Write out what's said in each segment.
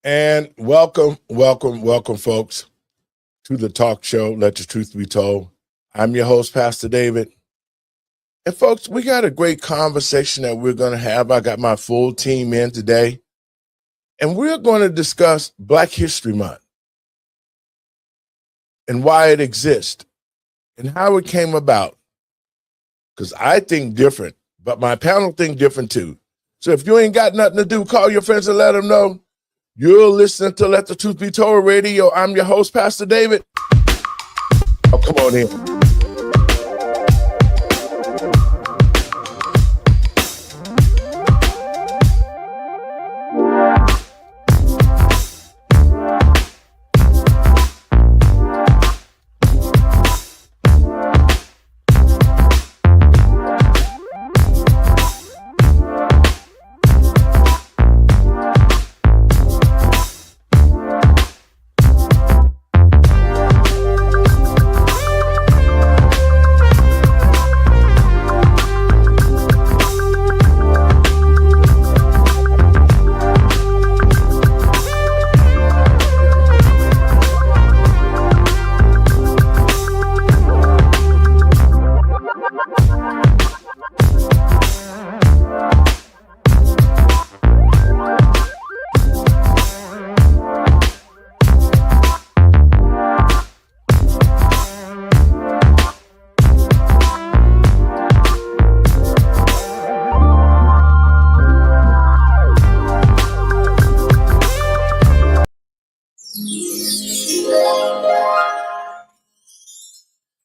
And welcome, folks, to the talk show, Let the Truth Be Told. I'm your host, Pastor David. And, folks, we got a great conversation that we're going to have. I got my full team in today, and we're going to discuss Black History Month and why it exists and how it came about. Because I think different, but my panel think different too. So if you ain't got nothing to do, call your friends and let them know. You're listening to Let the Truth Be Told Radio. I'm your host, Pastor David. Oh, come on in.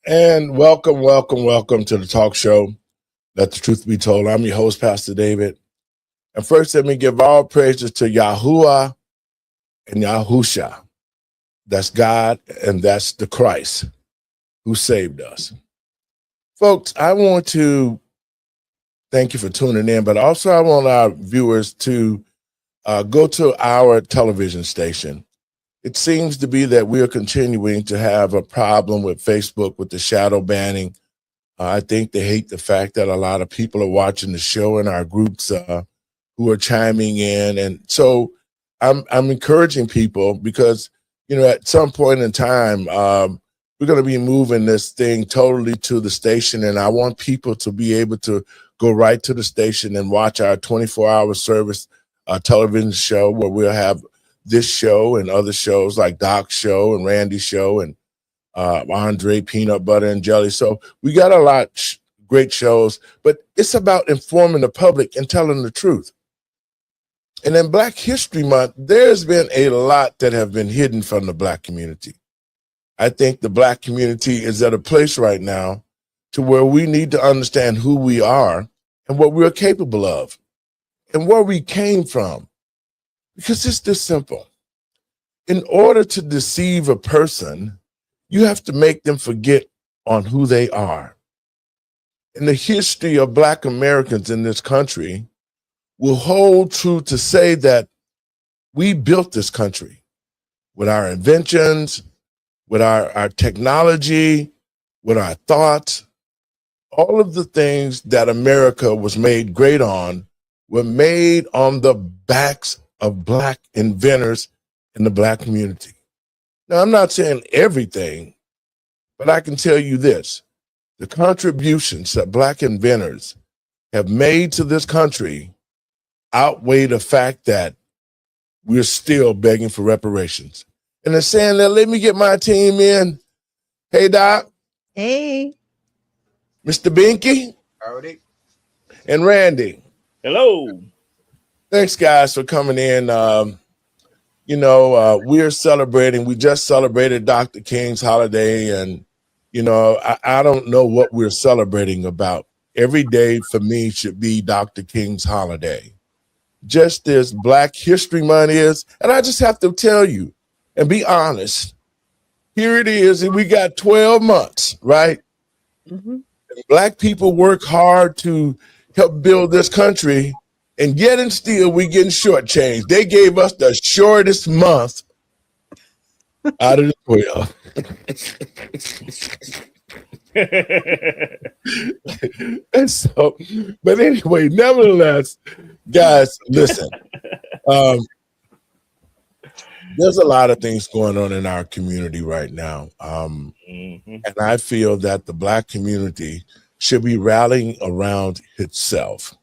And welcome to the talk show, Let the Truth Be Told. I'm your host, Pastor David. And first, let me give all praises to Yahuwah and Yahusha. That's God, and that's the Christ who saved us. Folks, I want to thank you for tuning in, but also I want our viewers to go to our television station. It seems to be that we are continuing to have a problem with Facebook with the shadow banning. I think they hate the fact that a lot of people are watching the show in our groups who are chiming in. And so I'm encouraging people because, at some point in time, we're going to be moving this thing totally to the station. And I want people to be able to go right to the station and watch our 24-hour service television show where we'll have this show and other shows like Doc's show and Randy's show and Andre Peanut Butter and Jelly. So we got a lot great shows, but it's about informing the public and telling the truth. And in Black History Month, there's been a lot that have been hidden from the Black community. I think the Black community is at a place right now to where we need to understand who we are and what we're capable of and where we came from. Because it's this simple. In order to deceive a person, you have to make them forget on who they are. And the history of Black Americans in this country will hold true to say that we built this country with our inventions, with our technology, with our thoughts. All of the things that America was made great on were made on the backs of Black inventors in the Black community. Now, I'm not saying everything, but I can tell you this. The contributions that Black inventors have made to this country outweigh the fact that we're still begging for reparations. And they're saying that, let me get my team in. Hey, Doc. Hey. Mr. Binky. Howdy. And Randy. Hello. Thanks, guys, for coming in. We're celebrating. We just celebrated Dr. King's holiday, and, I don't know what we're celebrating about. Every day for me should be Dr. King's holiday. Just as Black History Month is, and I just have to tell you and be honest, here it is, and we got 12 months, right? Mm-hmm. Black people work hard to help build this country, and yet and still we getting shortchanged. They gave us the shortest month out of the 12. And so, but anyway, nevertheless, guys, listen. there's a lot of things going on in our community right now. And I feel that the Black community should be rallying around itself.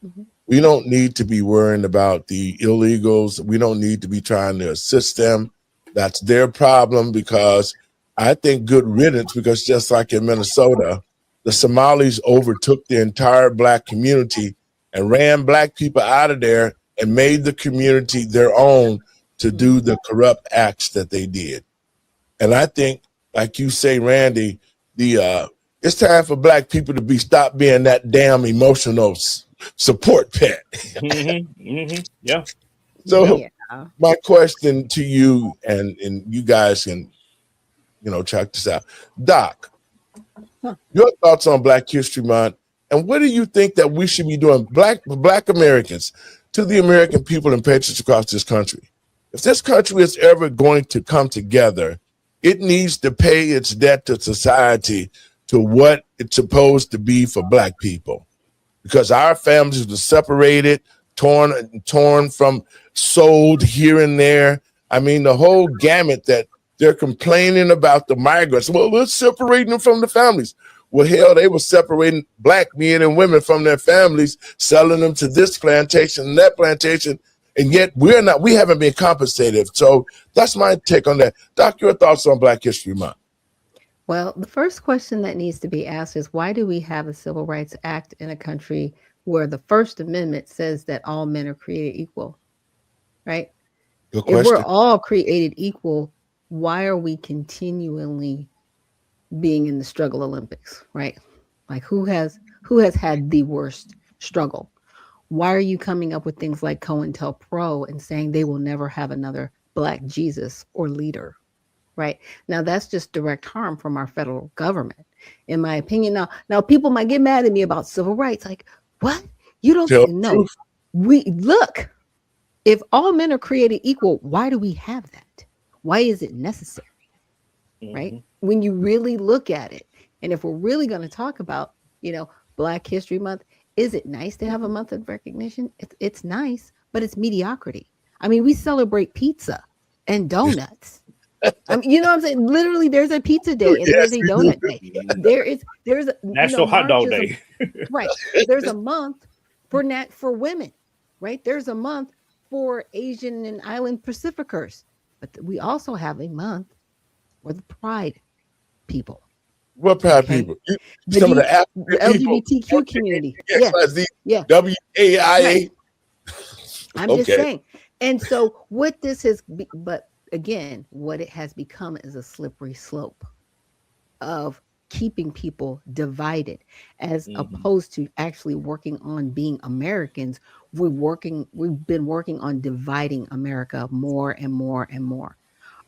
Mhm. We don't need to be worrying about the illegals. We don't need to be trying to assist them. That's their problem, because I think good riddance, because just like in Minnesota, the Somalis overtook the entire Black community and ran Black people out of there and made the community their own to do the corrupt acts that they did. And I think, like you say, Randy, it's time for Black people to stop being that damn emotional support pet. Yeah. So Yeah. my question to you, and you guys can, check this out. Doc, your thoughts on Black History Month, and what do you think that we should be doing, Black Americans, to the American people and patriots across this country? If this country is ever going to come together, it needs to pay its debt to society to what it's supposed to be for Black people, because our families were separated, torn from, sold here and there. I mean, the whole gamut that they're complaining about the migrants. Well, we're separating them from the families. Well, hell, they were separating Black men and women from their families, selling them to this plantation and that plantation, and yet we haven't been compensated. So that's my take on that. Doc, your thoughts on Black History Month? Well, the first question that needs to be asked is, why do we have a Civil Rights Act in a country where the First Amendment says that all men are created equal, right? Good If question. we're all created equal, why are we continually being in the struggle Olympics, right? Like who has had the worst struggle? Why are you coming up with things like COINTELPRO and saying they will never have another Black Jesus or leader? Right now, that's just direct harm from our federal government, in my opinion. Now people might get mad at me about civil rights. Like, what? You don't know? We look. If all men are created equal, why do we have that? Why is it necessary? Right? When you really look at it, and if we're really going to talk about, Black History Month, is it nice to have a month of recognition? It's nice, but it's mediocrity. I mean, we celebrate pizza and donuts. I mean, you know what I'm saying? Literally, there's a pizza day and there's a donut day. There's a National Hot Dog Day. Right. There's a month for women, right? There's a month for Asian and Island Pacificers, but we also have a month for the Pride people. What Pride people? Some of the LGBTQ community. Yeah. WAIA. Right. I'm just saying. And so what this has, but again, what it has become is a slippery slope of keeping people divided, as opposed to actually working on being Americans. We've been working on dividing America more and more and more.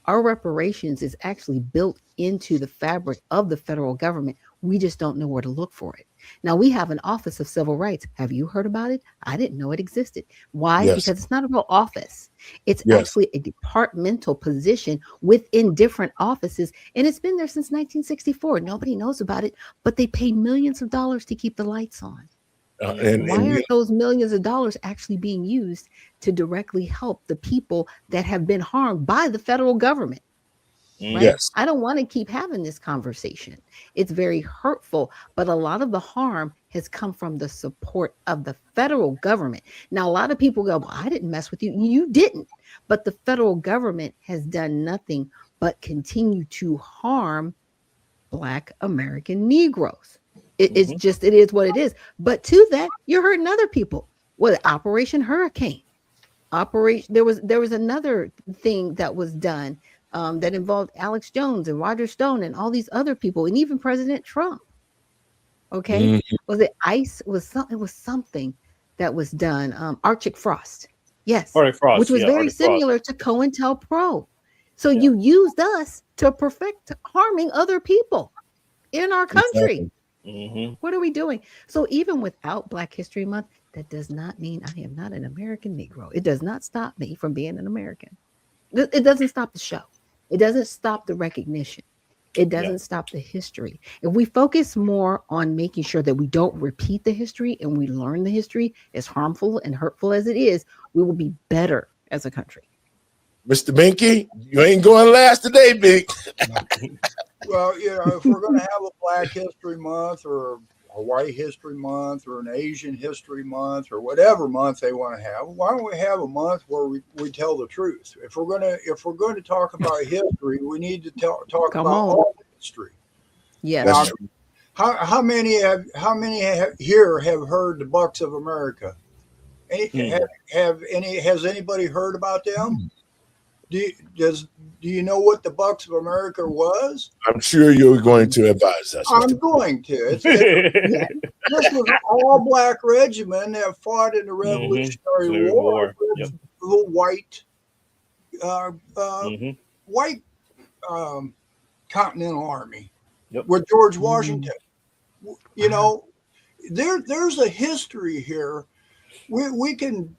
Our reparations is actually built into the fabric of the federal government. We just don't know where to look for it. Now, we have an Office of Civil Rights. Have you heard about it? I didn't know it existed. Why? Yes. Because it's not a real office. It's actually a departmental position within different offices. And it's been there since 1964. Nobody knows about it, but they pay millions of dollars to keep the lights on. Why are those millions of dollars actually being used to directly help the people that have been harmed by the federal government? Right? Yes. I don't want to keep having this conversation. It's very hurtful, but a lot of the harm has come from the support of the federal government. Now, a lot of people go, well, I didn't mess with you. You didn't. But the federal government has done nothing but continue to harm Black American Negroes. It is what it is. But to that, you're hurting other people. What, Operation Hurricane? There was another thing that was done that involved Alex Jones and Roger Stone and all these other people, and even President Trump. Okay, was it ICE? It was something that was done. Arctic Frost, yes, which was very similar to COINTELPRO. So you used us to perfect harming other people in our country. Exactly. What are we doing? So even without Black History Month, that does not mean I am not an American Negro. It does not stop me from being an American. It doesn't stop the show. It doesn't stop the recognition. It doesn't stop the history. If we focus more on making sure that we don't repeat the history and we learn the history, as harmful and hurtful as it is, we will be better as a country. Mr. Binky, you ain't going last today, Bink. Well, if we're going to have a Black History Month or a White History Month or an Asian History Month or whatever month they want to have, why don't we have a month where we tell the truth? If we're going to talk about history, we need to talk Come about on. all Yes. history. That's Now, how many here have heard the Bucks of America? Has anybody heard about them? Do you know what the Bucks of America was? I'm sure you're going to advise us. I'm going to. This was an all-black regiment that fought in the Revolutionary War with the white Continental Army with George Washington. You know, there's a history here. We can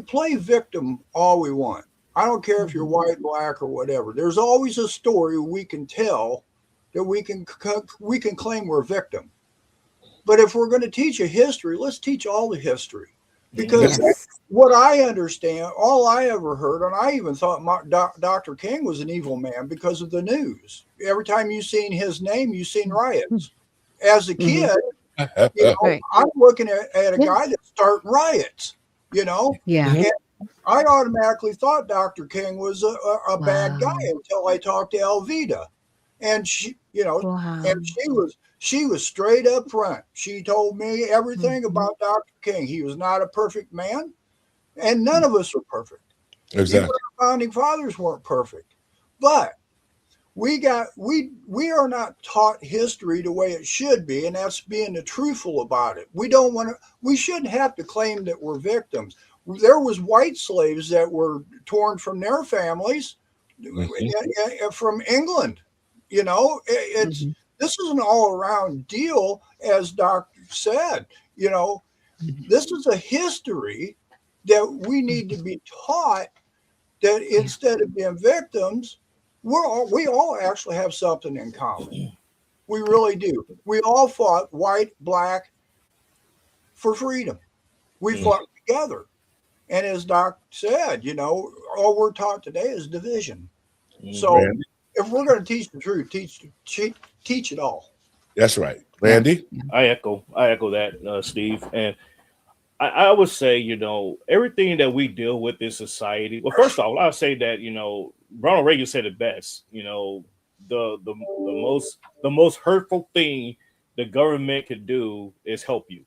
play victim all we want. I don't care if you're white, black, or whatever. There's always a story we can tell that we can claim we're a victim. But if we're going to teach a history, let's teach all the history. Because what I understand, all I ever heard, and I even thought Dr. King was an evil man because of the news. Every time you seen his name, you seen riots. As a kid, I'm looking at a guy that's starting riots. And I automatically thought Dr. King was a bad guy until I talked to Elvita, and she was straight up front. She told me everything about Dr. King. He was not a perfect man, and none of us are perfect. Exactly. Even our founding fathers weren't perfect, but we are not taught history the way it should be, and that's being truthful about it. We shouldn't have to claim that we're victims. There was white slaves that were torn from their families from England. This is an all-around deal, as Doctor said. This is a history that we need to be taught, that instead of being victims, we all actually have something in common. We really do. We all fought, white, black, for freedom. We fought together. And as Doc said, all we're taught today is division. So if we're going to teach the truth, teach it all. That's right. Randy? I echo that, Steve. And I would say, everything that we deal with in society. Well, first of all, I'll say that, Ronald Reagan said it best. The most hurtful thing the government could do is help you.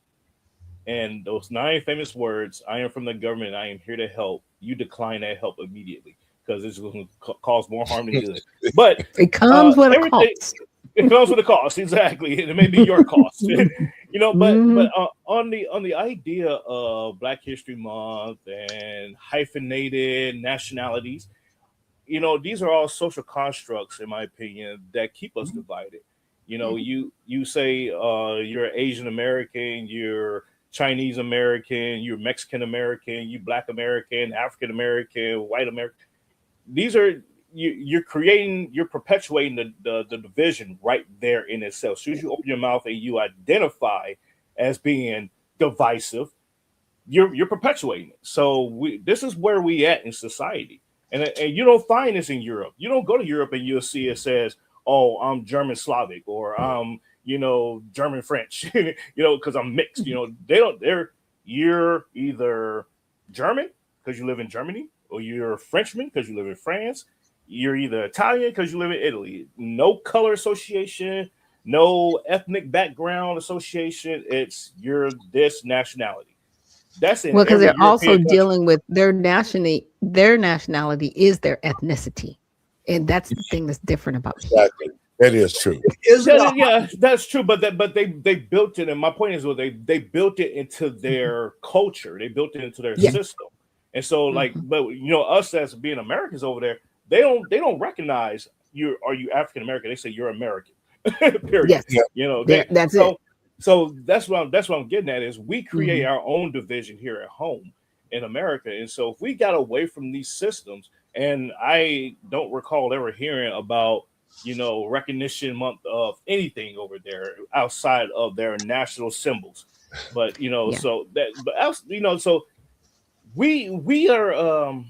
And those 9 famous words, I am from the government, I am here to help, you decline that help immediately, because it's going to cause more harm than good. But it comes with a cost. It comes with a cost, exactly. And it may be your cost. But on the idea of Black History Month and hyphenated nationalities, these are all social constructs, in my opinion, that keep us divided. You say you're Asian American, you're Chinese American, you're Mexican American, you Black American, African American, white American. These are you're perpetuating the division right there in itself. As soon as you open your mouth and you identify as being divisive, you're perpetuating it. So this is where we at in society, and you don't find this in Europe. You don't go to Europe and you'll see it says, "Oh, I'm German Slavic," or I'm German French, because I'm mixed. You're either German because you live in Germany, or you're a Frenchman because you live in France. You're either Italian because you live in Italy. No color association, no ethnic background association. You're this nationality. That's it. Well, because they're also dealing with their nationality. Their nationality is their ethnicity, and that's the thing that's different about it. Exactly. That is true. Yeah, that's true. But they built it, and my point is, they built it into their culture. They built it into their system, and so but us as being Americans over there, they don't recognize you. Are you African American? They say you're American. Period. Yes. That's it. So that's what I'm getting at is we create our own division here at home in America, and so if we got away from these systems, and I don't recall ever hearing about recognition month of anything over there outside of their national symbols, but so that, but else, so we are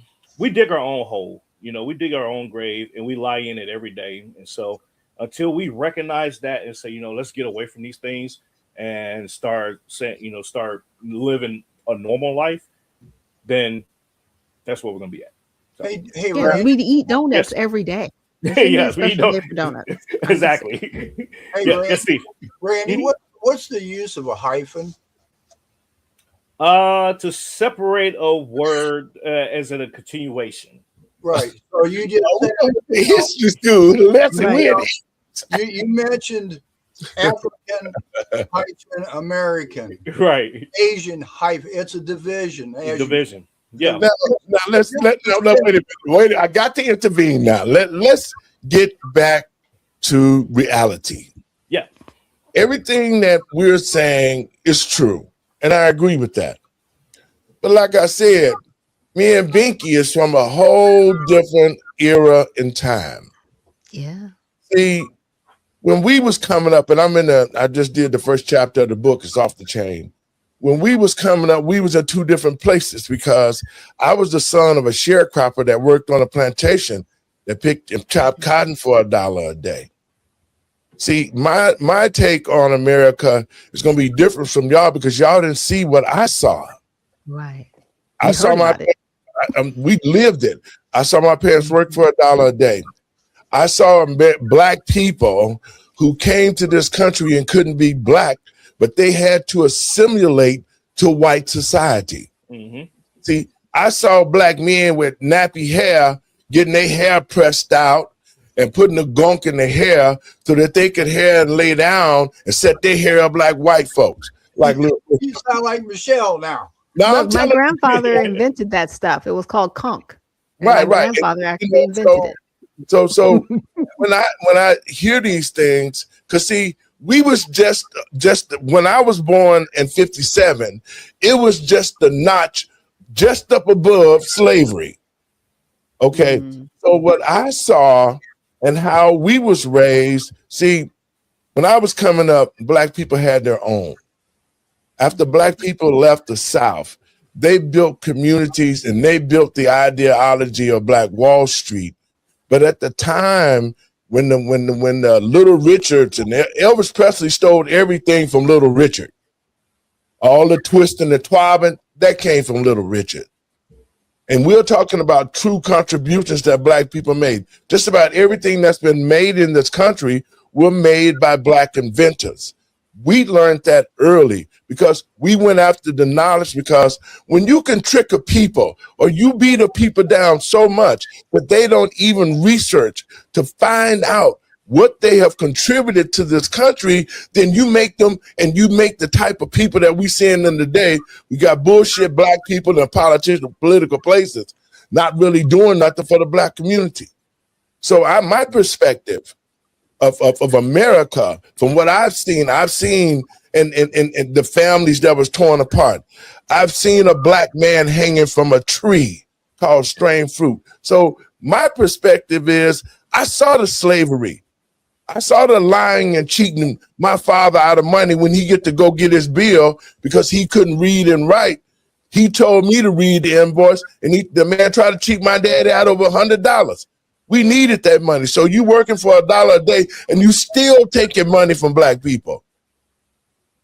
we dig our own hole. You know, we dig our own grave and we lie in it every day. And so until we recognize that and say, you know, let's get away from these things and start saying, you know, start living a normal life, then that's what we're gonna be at. So, Hey, Yeah, Randy. we eat donuts Yes. every day. There shouldn't be a yes, we special know day for donuts. exactly. Hey, Yeah, Randy, yes, Steve. Randy, Mhm. what's the use of a hyphen? To separate a word as in a continuation. Right. So you just Oh, said, the history school lesson Right. with it. you mentioned African hyphen American, Right. Asian hyphen. It's a division. As you- Division. Yeah. Now let's wait a minute. Wait, I got to intervene now. Let's get back to reality. Yeah. Everything that we're saying is true, and I agree with that. But like I said, me and Binky is from a whole different era in time. Yeah. See, when we was coming up, and I just did the first chapter of the book, it's Off the Chain. When we was coming up, we was in two different places because I was the son of a sharecropper that worked on a plantation that picked and chopped cotton for $1 a day. See, my take on America is going to be different from y'all because y'all didn't see what I saw. Right. I We saw heard my about it. we lived it. I saw my parents work for $1 a day. I saw black people who came to this country and couldn't be black, but they had to assimilate to white society. Mm-hmm. See, I saw black men with nappy hair getting their hair pressed out and putting the gunk in their hair so that they could hair and lay down and set their hair up like white folks. Like little, You sound like Michelle now. no, I'm Look, my telling grandfather invented that stuff. It was called conch. And Right, my right. grandfather you actually know, invented it. So when I hear these things, because see, we was just when I was born in 57, it was just the notch just up above slavery. Okay. Mm. So what I saw and how we was raised, see, when I was coming up, black people had their own. After black people left the South, they built communities and they built the ideology of Black Wall Street. But at the time, when the Little Richards and Elvis Presley stole everything from Little Richard, all the twist and the twobbing, that came from Little Richard. And we're talking about true contributions that black people made. Just about everything that's been made in this country were made by black inventors. We learned that early because we went after the knowledge, because when you can trick a people or you beat a people down so much that they don't even research to find out what they have contributed to this country, then you make them, and you make the type of people that we seeing in today. We got bullshit black people in politician, political places, not really doing nothing for the black community. So my perspective of America, from what I've seen in the families that was torn apart. I've seen a black man hanging from a tree called strained fruit. So my perspective is, I saw the slavery. I saw the lying and cheating my father out of money when he get to go get his bill because he couldn't read and write. He told me to read the invoice, and the man tried to cheat my daddy out of $100. We needed that money. So you working for $1 a day and you still taking money from black people.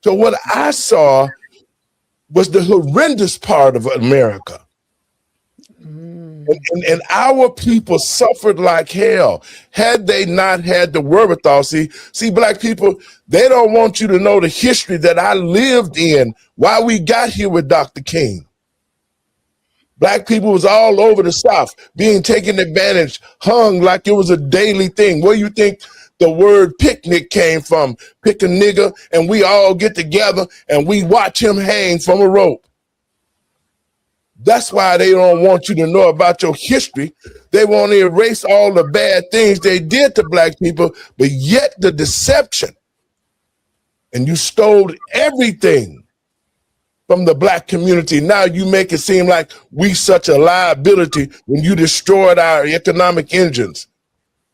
So what I saw was the horrendous part of America. And our people suffered like hell had they not had the wherewithal. See, black people, they don't want you to know the history that I lived in while we got here with Dr. King. Black people was all over the South being taken advantage, hung like it was a daily thing. Where you think the word picnic came from? Pick a nigga and we all get together and we watch him hang from a rope. That's why they don't want you to know about your history. They want to erase all the bad things they did to black people, but yet the deception. And you stole everything from the black community. Now you make it seem like we such a liability when you destroyed our economic engines.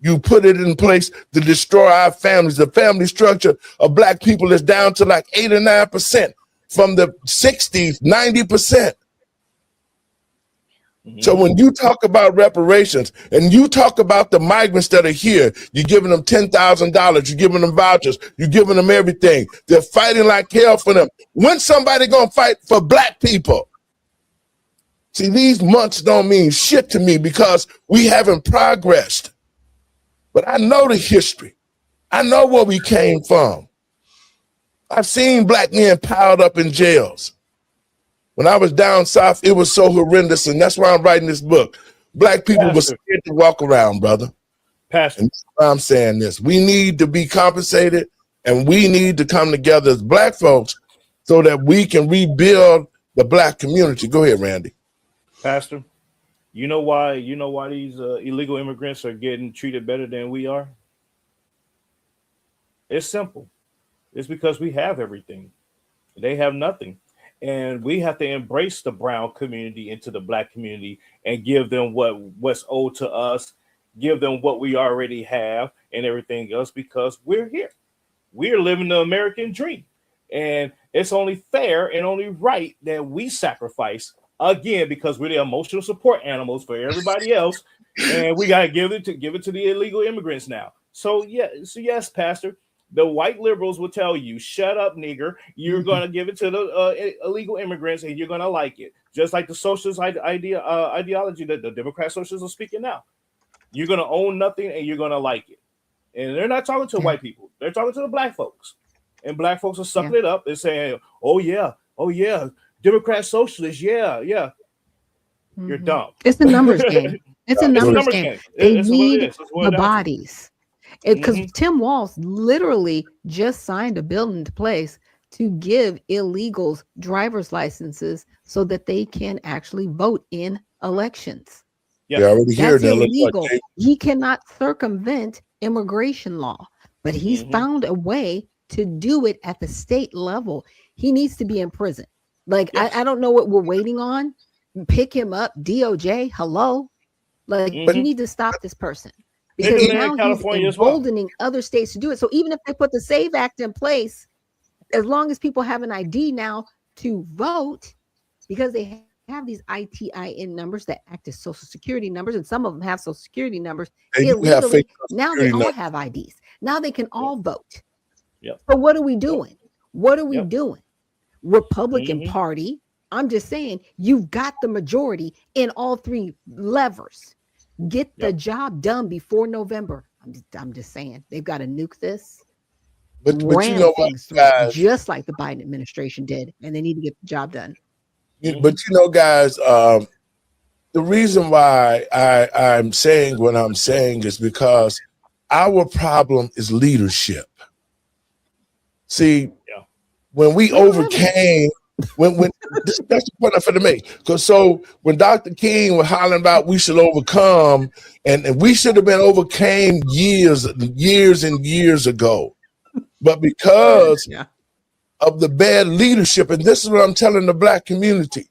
You put it in place to destroy our families. The family structure of black people is down to like 8 or 9% from the 60s, 90%. So when you talk about reparations and you talk about the migrants that are here, you're giving them $10,000, you're giving them vouchers, you're giving them everything. They're fighting like hell for them. When's somebody gonna fight for black people? See, these months don't mean shit to me because we haven't progressed. But I know the history. I know where we came from. I've seen black men piled up in jails. When I was down south, it was so horrendous, and that's why I'm writing this book. Black people were scared to walk around, brother. Pastor. And that's why I'm saying this. We need to be compensated, and we need to come together as black folks so that we can rebuild the black community. Go ahead, Randy. Pastor, you know why these illegal immigrants are getting treated better than we are? It's simple. It's because we have everything. They have nothing. And we have to embrace the brown community into the black community and give them what's owed to us, give them what we already have and everything else, because we're here. We're living the American dream. And it's only fair and only right that we sacrifice again, because we're the emotional support animals for everybody else. And we got to give it to the illegal immigrants now. So yes, Pastor. The white liberals will tell you, shut up, nigger. You're going to give it to the illegal immigrants and you're going to like it. Just like the socialist ideology that the Democrat socialists are speaking now. You're going to own nothing and you're going to like it. And they're not talking to white people. They're talking to the black folks. And black folks are sucking it up and saying, oh, yeah, Democrat socialists, yeah. You're dumb. It's a numbers game. It's a numbers game. They need the bodies. Because Tim Walz literally just signed a bill into place to give illegals driver's licenses so that they can actually vote in elections. Yeah, already here. That's illegal. He cannot circumvent immigration law, but he's found a way to do it at the state level. He needs to be in prison. Like, I don't know what we're waiting on. Pick him up, DOJ. Hello. Like, you need to stop this person. Because now he's emboldening other states to do it. So even if they put the SAVE Act in place, as long as people have an ID now to vote, because they have these ITIN numbers that act as social security numbers, and some of them have social security numbers illegally. Now they all have IDs. Now they can all vote. Yep. So what are we doing? What are we doing? Republican Party, I'm just saying, you've got the majority in all three levers. Get the job done before November. I'm just saying they've got to nuke this. But you know what, guys, just like the Biden administration did, and they need to get the job done. But you know, guys, the reason why I'm saying what I'm saying is because our problem is leadership. See, when we overcame. That's the point I'm going to make. Because so when Dr. King was hollering about we should overcome, and we should have been overcame years and years ago, but because of the bad leadership, and this is what I'm telling the black community,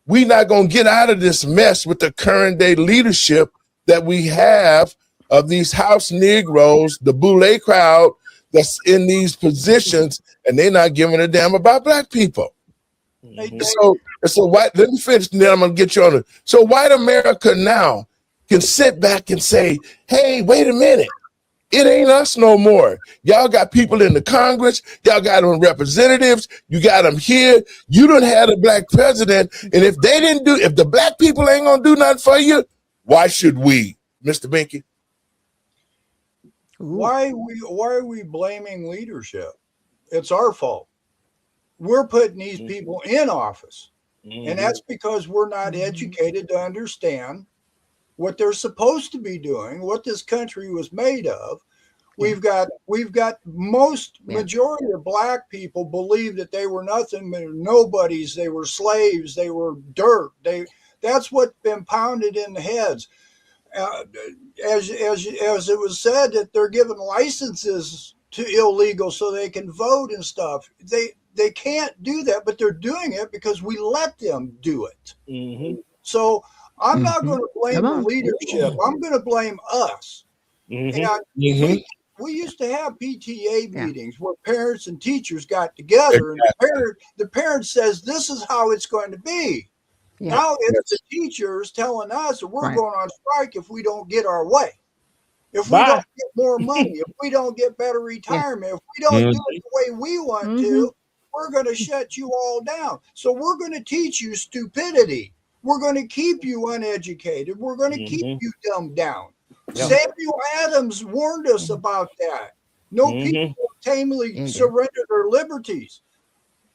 we're not going to get out of this mess with the current day leadership that we have of these house Negroes, the Boule crowd that's in these positions, and they're not giving a damn about black people. So white, let me finish and then I'm gonna get you on it. So white America now can sit back and say, hey, wait a minute, it ain't us no more. Y'all got people in the Congress, y'all got them representatives, you got them here, you don't have a black president, and if the black people ain't gonna do nothing for you, why should we, Mr. Binky? Why are we blaming leadership? It's our fault. We're putting these people in office. And that's because we're not educated to understand what they're supposed to be doing, what this country was made of. We've got majority of black people believe that they were nothing, nobodies, they were slaves, they were dirt. That's what's been pounded in the heads. As it was said, that they're giving licenses to illegals so they can vote and stuff. They can't do that, but they're doing it because we let them do it. So I'm not going to blame the leadership. I'm going to blame us. And we used to have PTA meetings where parents and teachers got together, and the parent says, this is how it's going to be. Yeah. Now it's the teachers telling us that we're Right. going on strike if we don't get our way. If we Bye. don't get more money, if we don't get better retirement, if we don't do it the way we want to, we're going to shut you all down. So we're going to teach you stupidity. We're going to keep you uneducated. We're going to keep you dumbed down. Yeah. Samuel Adams warned us about that. No people tamely surrender their liberties,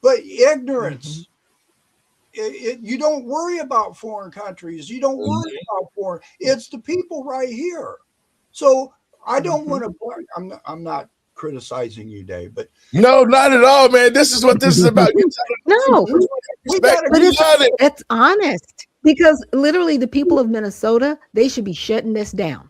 but ignorance. You don't worry about foreign countries. You don't worry about foreign. It's the people right here. So I don't want to. I'm not criticizing you, Dave, but no, not at all, man. This is what this is about. No, we gotta but be it's honest, because literally the people of Minnesota, they should be shutting this down.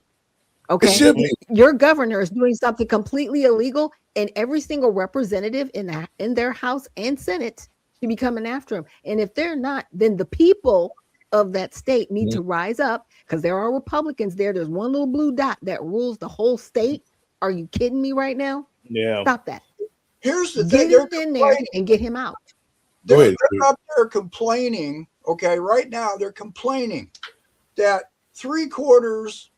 Okay, It should be. Your governor is doing something completely illegal, and every single representative in their House and Senate should be coming after him. And if they're not, then the people of that state need to rise up, because there are Republicans there. There's one little blue dot that rules the whole state. Are you kidding me right now? Yeah. Stop that. Here's the thing. Get him in there and get him out. They're up there complaining. Okay, right now they're complaining that 3/4,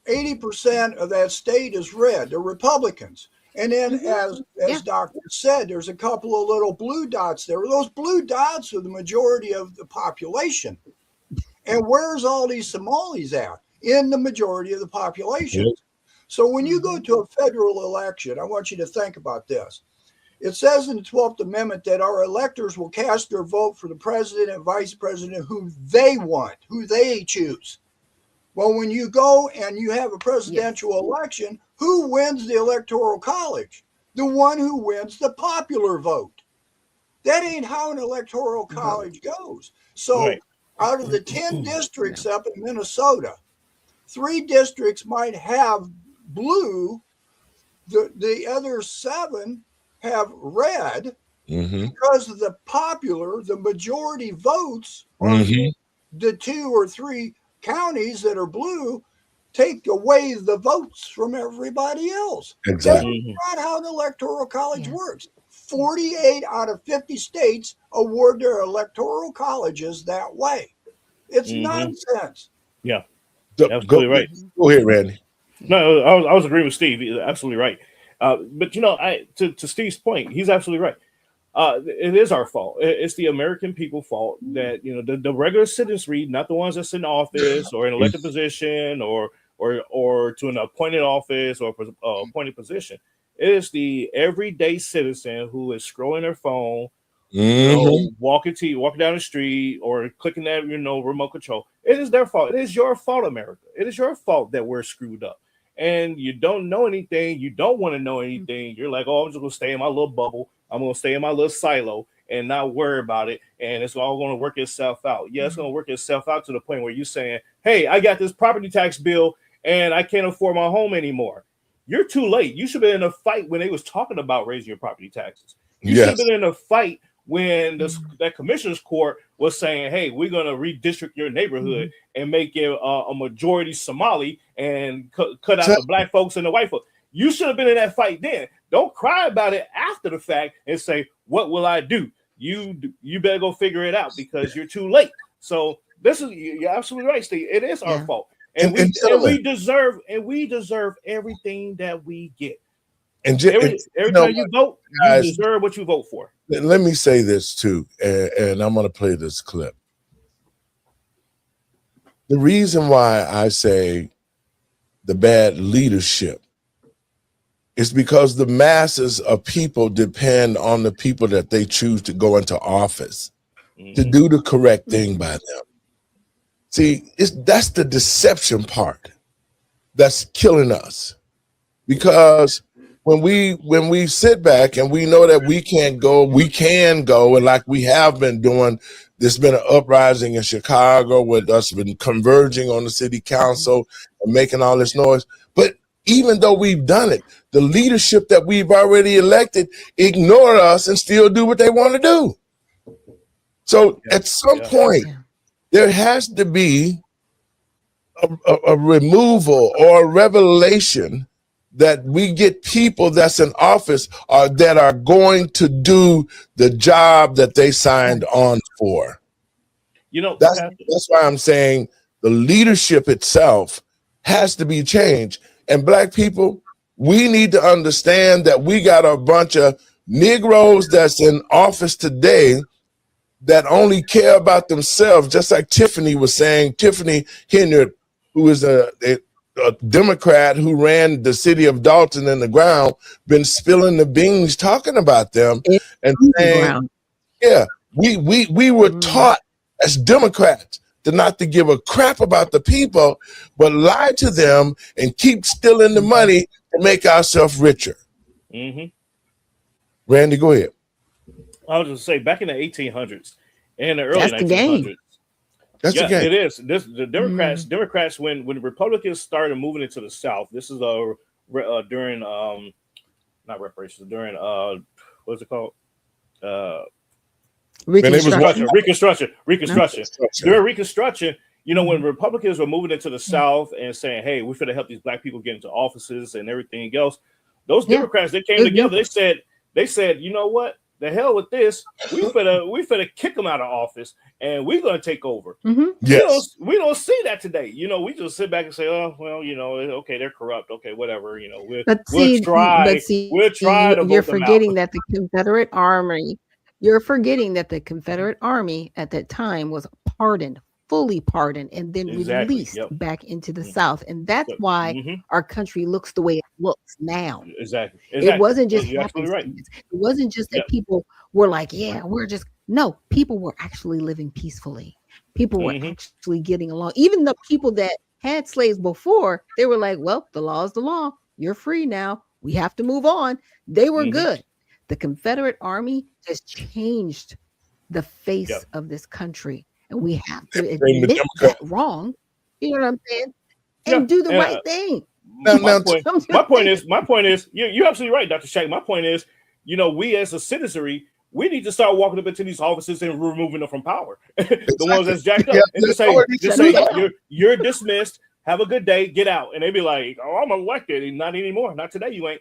80% of that state is red. They're Republicans. And then, as Doctor said, there's a couple of little blue dots there. Those blue dots are the majority of the population. And where's all these Somalis at? In the majority of the population. Yep. So when you go to a federal election, I want you to think about this. It says in the 12th Amendment that our electors will cast their vote for the president and vice president who they want, who they choose. Well, when you go and you have a presidential election, who wins the electoral college? The one who wins the popular vote. That ain't how an electoral college goes. So out of the 10 districts up in Minnesota, 3 districts might have blue. The other 7 have red because of the popular, the majority votes on the 2 or 3 counties that are blue take away the votes from everybody else. Exactly. That's not how an electoral college works. 48 out of 50 states award their electoral colleges that way. It's nonsense. Yeah, absolutely right. Go ahead, Randy. No, I was agreeing with Steve. He's absolutely right. But you know, to Steve's point, he's absolutely right. It is our fault. It's the American people fault that, you know, the regular citizenry, not the ones that's in office or in elected position or to an appointed office or appointed position. It is the everyday citizen who is scrolling their phone, walking down the street or clicking that, you know, remote control. It is their fault. It is your fault, America. It is your fault that we're screwed up. And you don't know anything. You don't want to know anything. You're like, oh, I'm just going to stay in my little bubble. I'm going to stay in my little silo and not worry about it. And it's all going to work itself out. Yeah, it's going to work itself out to the point where you're saying, hey, I got this property tax bill and I can't afford my home anymore. You're too late. You should have been in a fight when they was talking about raising your property taxes. You should have been in a fight when that commissioner's court was saying, hey, we're going to redistrict your neighborhood and make it a majority Somali and cut out the black folks and the white folks. You should have been in that fight then. Don't cry about it after the fact and say, what will I do? You better go figure it out because you're too late. So you're absolutely right, Steve. It is our fault. And we deserve everything that we get. And every time you vote, you deserve what you vote for. Let me say this too, and I'm going to play this clip. The reason why I say the bad leadership is because the masses of people depend on the people that they choose to go into office to do the correct thing by them. See, that's the deception part that's killing us, because when we sit back and we know that we can go, and like we have been doing, there's been an uprising in Chicago with us been converging on the city council and making all this noise. But even though we've done it, the leadership that we've already elected ignore us and still do what they want to do. So at some point, there has to be a removal or a revelation that we get people that's in office that are going to do the job that they signed on for. You know, that's why I'm saying the leadership itself has to be changed. And black people, we need to understand that we got a bunch of Negroes that's in office today that only care about themselves, just like Tiffany was saying. Tiffany Henyard, who is a Democrat who ran the city of Dalton in the ground, been spilling the beans talking about them and saying, yeah, we were taught as Democrats not to give a crap about the people, but lie to them and keep stealing the money to make ourselves richer. Randy, go ahead. I was just say back in the 1800s and the early 1900s. That's the game. It is. The Democrats, when the Republicans started moving into the South, this is during not reparations, during what's it called? Reconstruction. During Reconstruction, you know, when Republicans were moving into the South and saying, "Hey, we're going to help these black people get into offices and everything else," those Democrats, they came together. They said, you know what? The hell with this. We finna kick them out of office, and we're gonna take over. Yes. We don't see that today. You know, we just sit back and say, "Oh, well, you know, okay, they're corrupt. Okay, whatever. You know, we'll try. You're forgetting that the Confederate Army. You're forgetting that the Confederate Army at that time was pardoned, fully pardoned, and then released back into the South, and that's why our country looks the way it looks now. Exactly. It wasn't just absolutely right. It wasn't just that people were like, yeah, people were actually living peacefully. People were actually getting along. Even the people that had slaves before, they were like, well, the law is the law. You're free now. We have to move on. They were good. The Confederate Army just changed the face of this country. And we have to admit that wrong. You know what I'm saying? And do the right thing. My point is, you're absolutely right, Dr. Shack. My point is, you know, we as a citizenry, we need to start walking up into these offices and removing them from power. The ones that's jacked up. And just say you're dismissed. Have a good day. Get out. And they be like, oh, I'm elected. Not anymore. Not today. You ain't.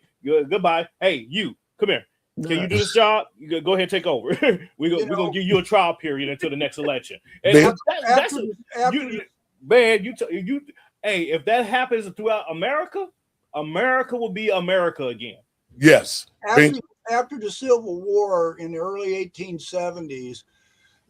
Goodbye. Hey, you come here. Can you do this job? You go ahead and take over. We're gonna give you a trial period until the next election. And hey, if that happens throughout America, America will be America again. Yes. After the Civil War in the early 1870s,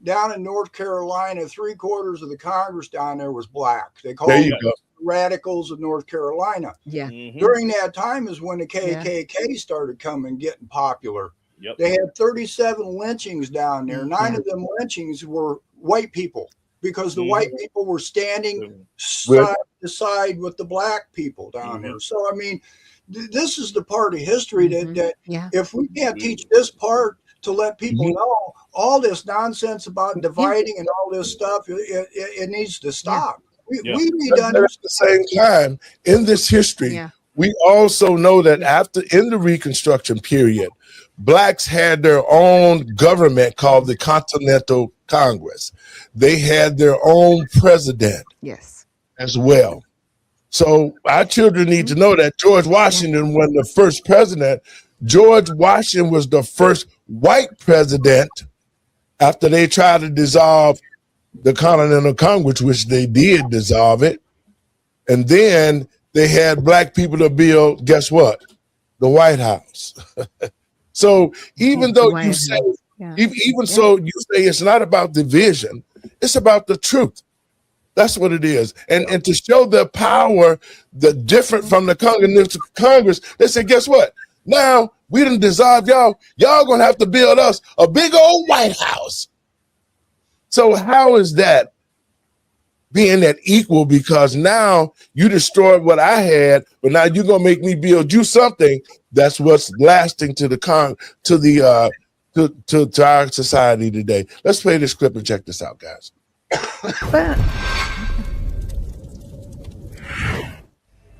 down in North Carolina, 3/4 of the Congress down there was black. They called them radicals of North Carolina. Yeah. During that time is when the KKK started getting popular. They had 37 lynchings down there. 9 of them lynchings were white people because the white people were standing side to side with the black people down there. So, I mean, this is the part of history that if we can't teach this part to let people know all this nonsense about dividing and all this stuff, it needs to stop. We need to understand. At the same time, in this history, we also know that in the Reconstruction period, blacks had their own government called the Continental Congress. They had their own president as well. So our children need to know that George Washington wasn't the first president. George Washington was the first white president after they tried to dissolve the Continental Congress, which they did dissolve it. And then they had black people to build, guess what? The White House. So even though you say, so you say it's not about division, it's about the truth. That's what it is. And to show the power, the different from the Continental Congress, they said, guess what? Now we done dissolved y'all. Y'all gonna have to build us a big old White House. So how is that being that equal? Because now you destroyed what I had, but now you're gonna make me build you something that's what's lasting to our society today. Let's play this clip and check this out, guys.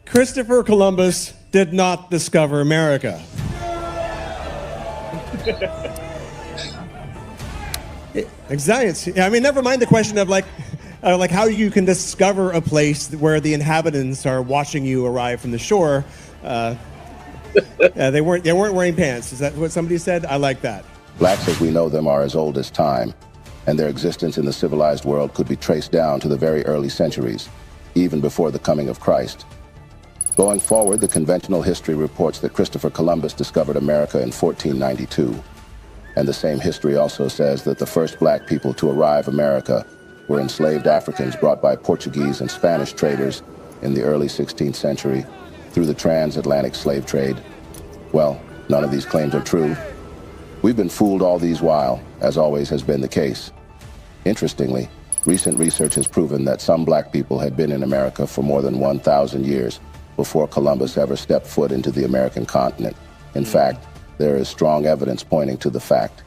Christopher Columbus did not discover America. Exactly. I mean, never mind the question of like how you can discover a place where the inhabitants are watching you arrive from the shore. They weren't wearing pants. Is that what somebody said? I like that. Blacks as we know them are as old as time. and their existence in the civilized world could be traced down to the very early centuries, even before the coming of Christ. Going forward, the conventional history reports that Christopher Columbus discovered America in 1492. And the same history also says that the first black people to arrive America were enslaved Africans brought by Portuguese and Spanish traders in the early 16th century through the transatlantic slave trade. Well, none of these claims are true. We've been fooled all these while, as always has been the case. Interestingly, recent research has proven that some black people had been in America for more than 1,000 years before Columbus ever stepped foot into the American continent. In fact, there is strong evidence pointing to the fact.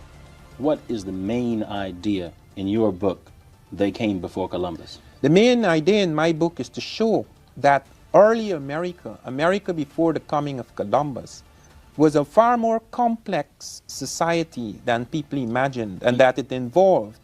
What is the main idea in your book, They Came Before Columbus? The main idea in my book is to show that early America before the coming of Columbus, was a far more complex society than people imagined, and that it involved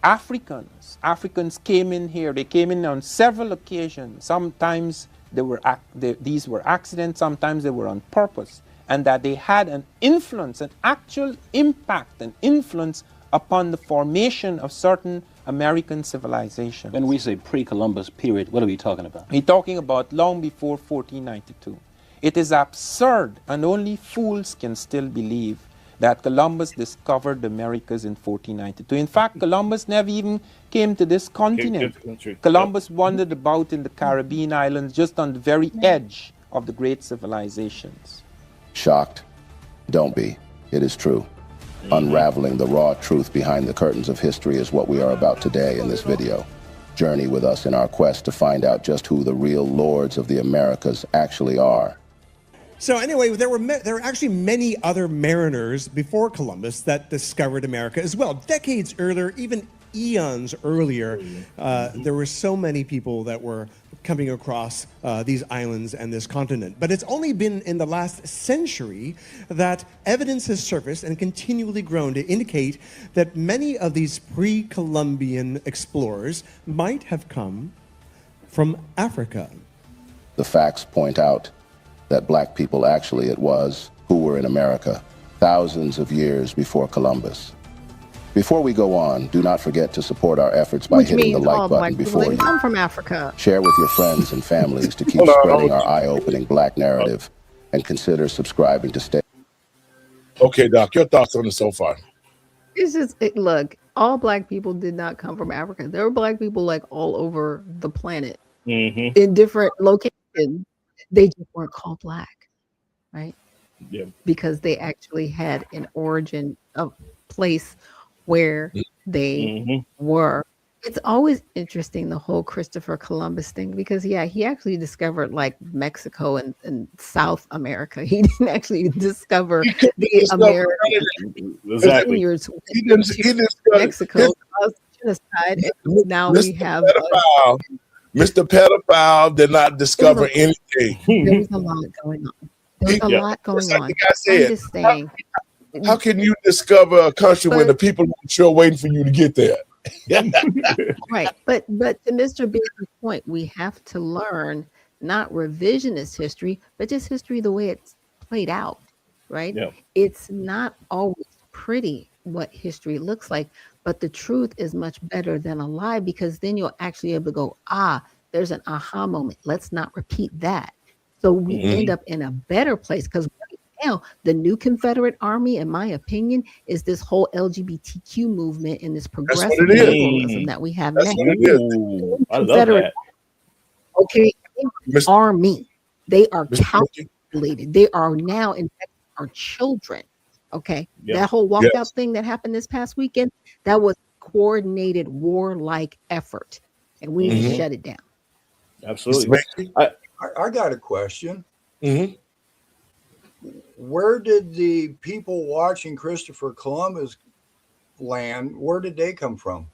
Africans. Africans came in here. They came in on several occasions. Sometimes these were accidents, sometimes they were on purpose, and that they had an influence, an actual impact, an influence upon the formation of certain American civilizations. When we say pre-Columbus period, what are we talking about? We're talking about long before 1492. It is absurd, and only fools can still believe that Columbus discovered the Americas in 1492. In fact, Columbus never even came to this continent. Columbus wandered about in the Caribbean islands, just on the very edge of the great civilizations. Shocked? Don't be. It is true. Unraveling the raw truth behind the curtains of history is what we are about today in this video. Journey with us in our quest to find out just who the real lords of the Americas actually are. So anyway, there were actually many other mariners before Columbus that discovered America as well. Decades earlier, even eons earlier, there were so many people that were coming across these islands and this continent. But it's only been in the last century that evidence has surfaced and continually grown to indicate that many of these pre-Columbian explorers might have come from Africa. The facts point out that black people actually it was who were in America thousands of years before Columbus. Before we go on, do not forget to support our efforts by hitting the like button before you come from Africa. Share with your friends and families to keep spreading our eye-opening black narrative, and consider subscribing to stay. Okay, Doc, your thoughts on it so far? It's just look, all black people did not come from Africa. There were black people like all over the planet in different locations. They just weren't called black, right? Yeah. Because they actually had an origin of place where they were. It's always interesting, the whole Christopher Columbus thing, because he actually discovered like Mexico and South America. He didn't actually discover the American vineyards. He didn't Mexico genocide, and now we have Mr. Pedophile did not discover anything. There was a lot going on. There's a lot going on. Like I said, I'm just saying. How can you discover a country when the people are sure waiting for you to get there? Right. But to Mr. Big's point, we have to learn not revisionist history, but just history the way it's played out. Right. Yeah. It's not always pretty what history looks like, but the truth is much better than a lie, because then you'll actually be able to go, there's an aha moment. Let's not repeat that. So we end up in a better place, because right now the new Confederate Army, in my opinion, is this whole LGBTQ movement and this progressive liberalism that we have now. I love that. Okay, Army. They are calculated. They are now in fact our children. Okay, that whole walkout thing that happened this past weekend, that was coordinated warlike effort, and we need to shut it down. Absolutely. I got a question. Where did the people watching Christopher Columbus land? Where did they come from?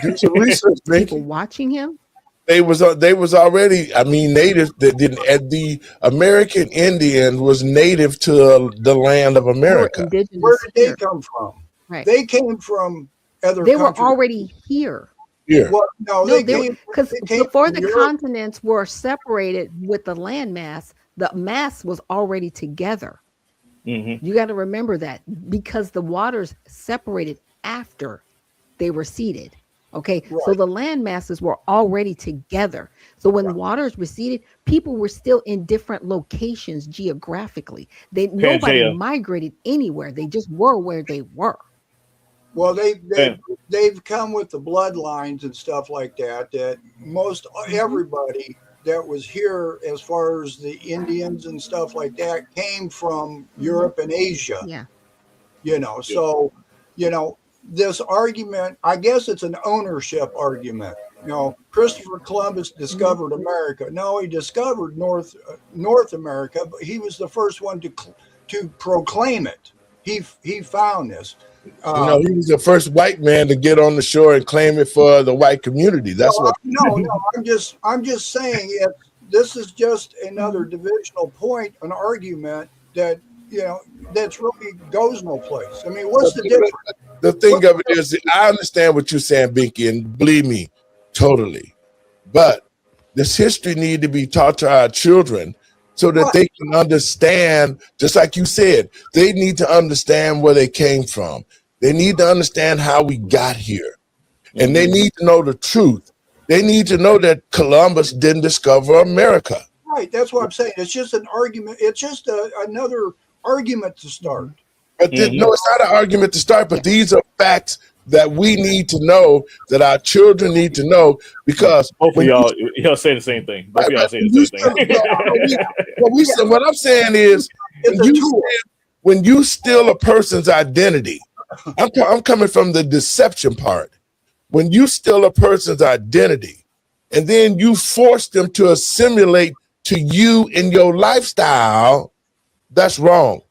Do some research, people watching him. They was already. I mean, native. The American Indian was native to the land of America. Where did they come from? Right. They came from other. They were already here. Yeah. Well, no, because before the continents were separated with the landmass, the mass was already together. You got to remember that, because the waters separated after they were seeded. Okay, so Right. the land masses were already together. So when waters receded, people were still in different locations geographically. Nobody Pangea. migrated anywhere. They just were where they were. Well, Yeah. they've come with the bloodlines and stuff like that. That most everybody that was here, as far as the Indians and stuff like that, came from Europe and Asia. Yeah. You know, so you know this argument. I guess it's an ownership argument. You know, Christopher Columbus discovered America. No, he discovered North America, but he was the first one to proclaim it. He found this. You know, he was the first white man to get on the shore and claim it for the white community. That's what. No. I'm just saying this is just another divisional point, an argument that that's really goes no place. I mean, what's the difference? The thing of it is, I understand what you're saying, Binky, and believe me, totally. But this history need to be taught to our children so that they can understand, just like you said, they need to understand where they came from. They need to understand how we got here. And they need to know the truth. They need to know that Columbus didn't discover America. Right, that's what I'm saying. It's just an argument. It's just another argument to start. But no, it's not an argument to start, but these are facts that we need to know, that our children need to know, because both of y'all say the same thing. Both of y'all say the same thing. What I'm saying is, when you steal a person's identity, I'm coming from the deception part. When you steal a person's identity and then you force them to assimilate to you in your lifestyle, that's wrong.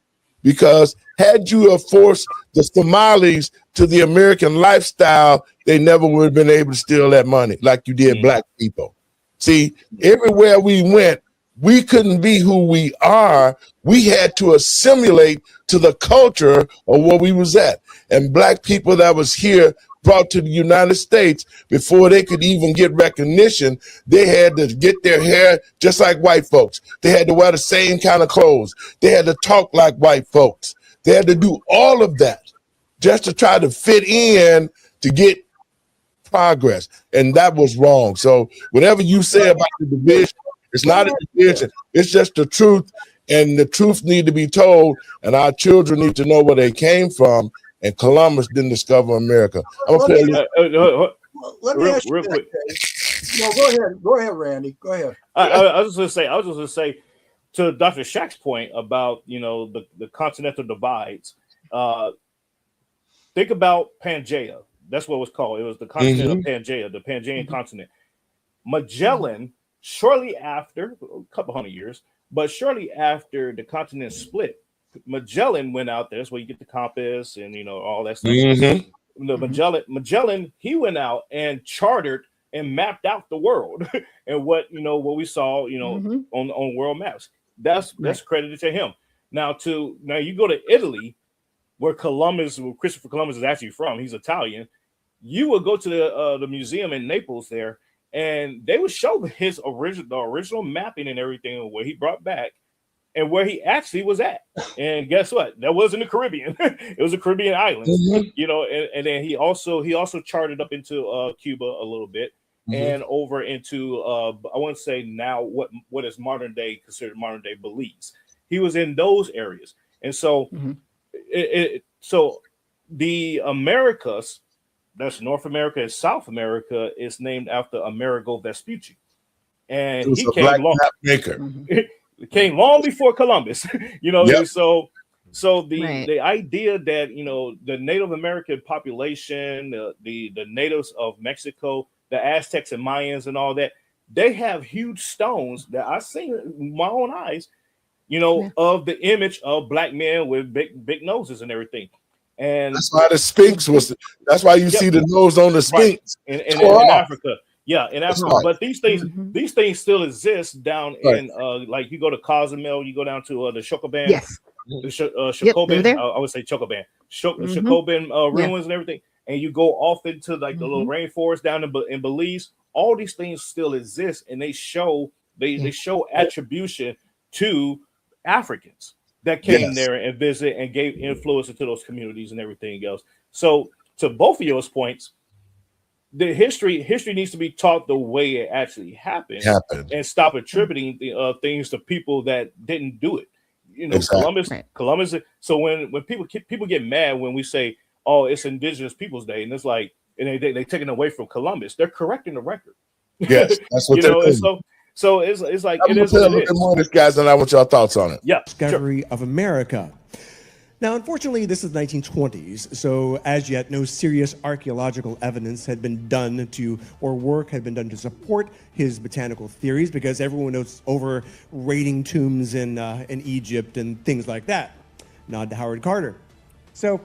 Because had you forced the Somalis to the American lifestyle, they never would have been able to steal that money like you did black people. See, everywhere we went, we couldn't be who we are. We had to assimilate to the culture of where we was at. And black people that was here brought to the United States, before they could even get recognition, they had to get their hair just like white folks. They had to wear the same kind of clothes. They had to talk like white folks. They had to do all of that just to try to fit in to get progress. And that was wrong. So whatever you say about the division, it's not a division. It's just the truth. And the truth need to be told. And our children need to know where they came from. And Columbus didn't discover America. Let me ask you real this, quick. No, go ahead, Randy. Go ahead. I was just gonna say to Dr. Shack's point about the continental divides. Think about Pangea. That's what it was called. It was the continent of Pangea, the Pangean continent. Magellan, shortly after, a couple hundred years, but shortly after the continent split, Magellan went out there. That's where you get the compass and all that stuff. Magellan, he went out and charted and mapped out the world and what we saw on world maps. That's credited to him. Now you go to Italy, where Christopher Columbus is actually from. He's Italian. You will go to the museum in Naples there, and they would show the original mapping and everything where he brought back and where he actually was at. And guess what? That wasn't the Caribbean. It was the Caribbean islands, and then he also charted up into Cuba a little bit and over into I want to say now what is considered modern day Belize. He was in those areas. And so so the Americas, that's North America and South America, is named after Amerigo Vespucci. And he came long It came long before Columbus, So the idea that the Native American population, the natives of Mexico, the Aztecs and Mayans and all that, they have huge stones that I've seen with my own eyes, of the image of black men with big noses and everything. And that's why the Sphinx was. That's why you see the nose on the Sphinx in Africa. Yeah, in Africa, but these things still exist down in like you go to Cozumel, you go down to the Chocoban, the Chocoban. I would say Chocoban, Chocoban ruins and everything, and you go off into like the little rainforest down in Belize. All these things still exist, and they show attribution to Africans. that came Yes. there and visit and gave influence into those communities and everything else. So to both of those points, the history needs to be taught the way it actually happened, and stop attributing the things to people that didn't do it. You know, Exactly. Columbus. So when people get mad when we say, "Oh, it's Indigenous Peoples Day," and it's like, and they taking away from Columbus, they're correcting the record. Yes, that's what You they're know, and doing. so it's like I'm it gonna is tell a what little it bit is. more of this, guys, and I want your thoughts on it. Yeah, Discovery of America. Now, unfortunately, this is 1920s, so as yet no serious archaeological evidence had been done to, or work had been done to support his botanical theories, because everyone was over raiding tombs in Egypt and things like that. Nod to Howard Carter. So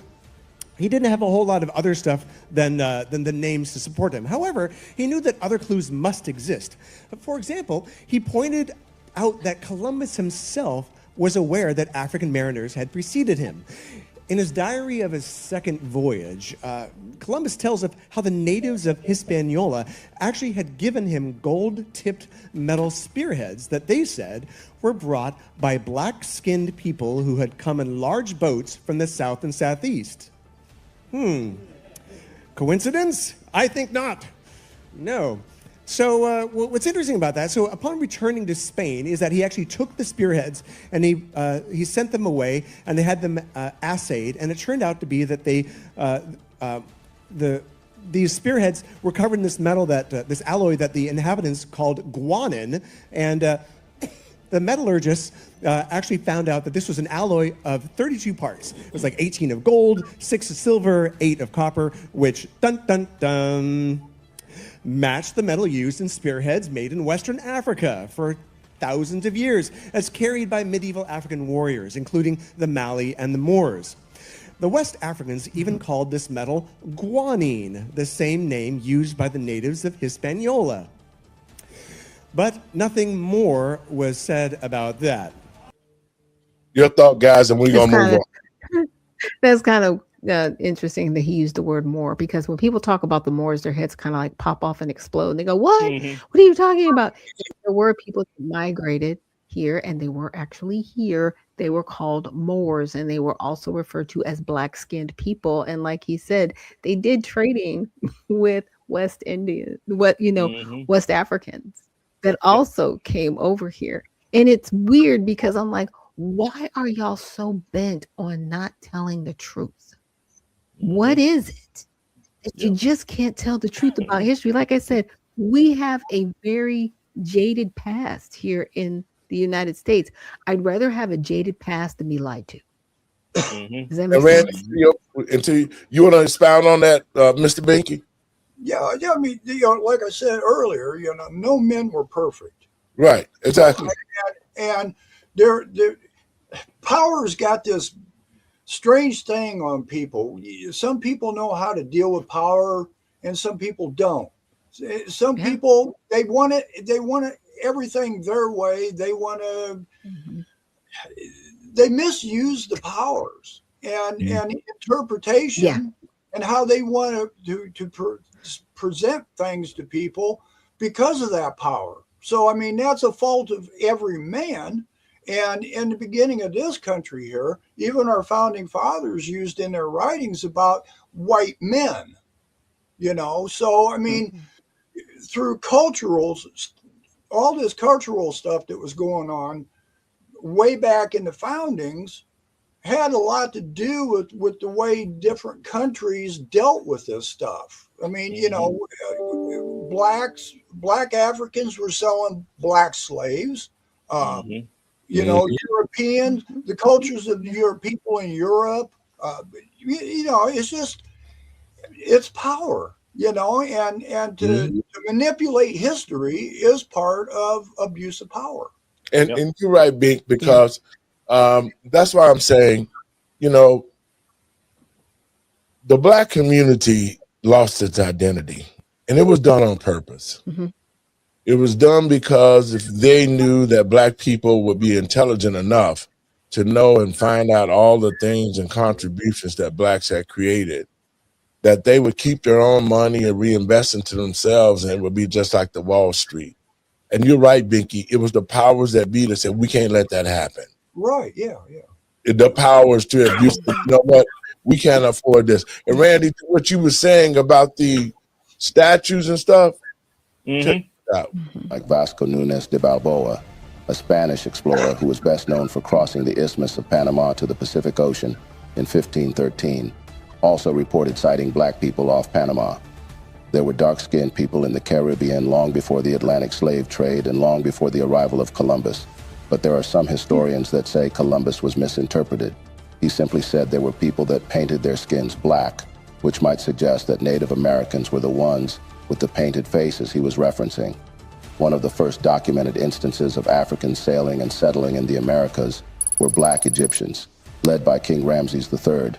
he didn't have a whole lot of other stuff than the names to support him. However, he knew that other clues must exist. For example, he pointed out that Columbus himself was aware that African mariners had preceded him. In his diary of his second voyage, Columbus tells of how the natives of Hispaniola actually had given him gold-tipped metal spearheads that they said were brought by black-skinned people who had come in large boats from the south and southeast. Coincidence? I think not. No. So what's interesting about that, so upon returning to Spain, is that he actually took the spearheads and he sent them away, and they had them assayed, and it turned out to be that these spearheads were covered in this metal, this alloy that the inhabitants called guanin, and the metallurgists actually found out that this was an alloy of 32 parts. It was like 18 of gold, 6 of silver, 8 of copper, which, dun dun dun, matched the metal used in spearheads made in Western Africa for thousands of years, as carried by medieval African warriors, including the Mali and the Moors. The West Africans even called this metal guanine, the same name used by the natives of Hispaniola. But nothing more was said about that. Your thought, guys, and we're going to move on. That's kind of interesting that he used the word Moor, because when people talk about the Moors, their heads kind of like pop off and explode. And they go, what? Mhm. What are you talking about? There were people that migrated here, and they were actually here. They were called Moors, and they were also referred to as black-skinned people. And like he said, they did trading with West Indians, Mhm. West Africans that also came over here. And it's weird because I'm like, why are y'all so bent on not telling the truth? What is it that you just can't tell the truth about history? Like I said, we have a very jaded past here in the United States. I'd rather have a jaded past than be lied to. Mhm. Does that And make Randy, sense? you want to expound on that, Mr. Binky? Yeah, I mean, like I said earlier, no men were perfect, Right, exactly. and power's got this strange thing on people. Some people know how to deal with power, and some people don't. Some people, they want everything their way. They want to. They misuse the powers and interpretation and how they want to present things to people because of that power. So, I mean, that's a fault of every man. And in the beginning of this country here, even our founding fathers used in their writings about white men, So, I mean, through all this cultural stuff that was going on way back in the foundings had a lot to do with the way different countries dealt with this stuff. I mean, black Africans were selling black slaves. Europeans, the cultures of people in Europe, it's power, and to manipulate history is part of abuse of power. And you're right, Bink, because that's why I'm saying, the black community lost its identity, and it was done on purpose. Mm-hmm. It was done because if they knew that black people would be intelligent enough to know and find out all the things and contributions that blacks had created, that they would keep their own money and reinvest into themselves, and it would be just like the Wall Street. And you're right, Binky. It was the powers that be that said, we can't let that happen. Right, yeah. the powers to abuse. You know what? We can't afford this. And Randy, what you were saying about the statues and stuff, check it out. Like Vasco Núñez de Balboa, a Spanish explorer who was best known for crossing the Isthmus of Panama to the Pacific Ocean in 1513, also reported sighting black people off Panama. There were dark-skinned people in the Caribbean long before the Atlantic slave trade and long before the arrival of Columbus. But there are some historians that say Columbus was misinterpreted. He simply said there were people that painted their skins black, which might suggest that Native Americans were the ones with the painted faces he was referencing. One of the first documented instances of Africans sailing and settling in the Americas were black Egyptians, led by King Ramses III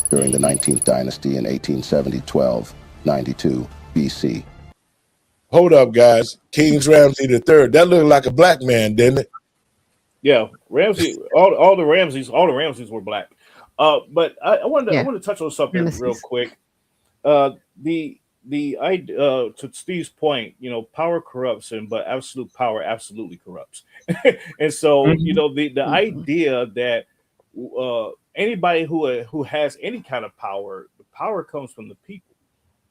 during the 19th dynasty in 1870-12-92 BC. Hold up, guys. King Ramses III. That looked like a black man, didn't it? Yeah, Ramsey. All the Ramses were black. But I wanted to touch on something real quick. The idea, to Steve's point, you know, power corrupts, but absolute power absolutely corrupts. And so, you know, the idea that anybody who has any kind of power, the power comes from the people,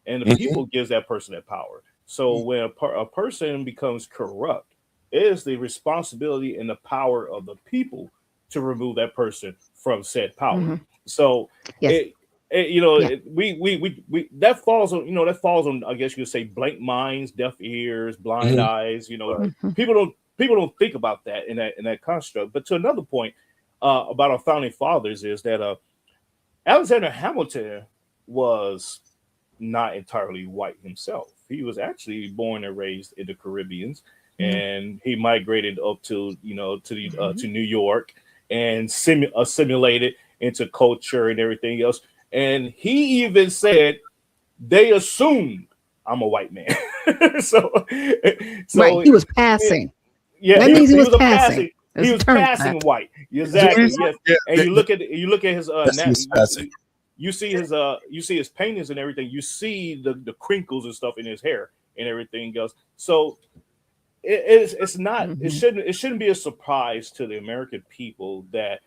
and the people gives that person that power. So when a person becomes corrupt, it is the responsibility and the power of the people to remove that person from said power. So we that falls on, I guess you could say, blank minds, deaf ears, blind eyes. You know, people don't think about that in that construct. But to another point about our founding fathers is that Alexander Hamilton was not entirely white himself. He was actually born and raised in the Caribbeans, and he migrated up to to New York and assimilated into culture and everything else. And he even said they assumed I'm a white man. so right, he was passing. Yeah, that means he was passing. He was passing white. Exactly. Yes. And you look at his you see his paintings and everything. You see the crinkles and stuff in his hair and everything else. So it's not it shouldn't be a surprise to the American people that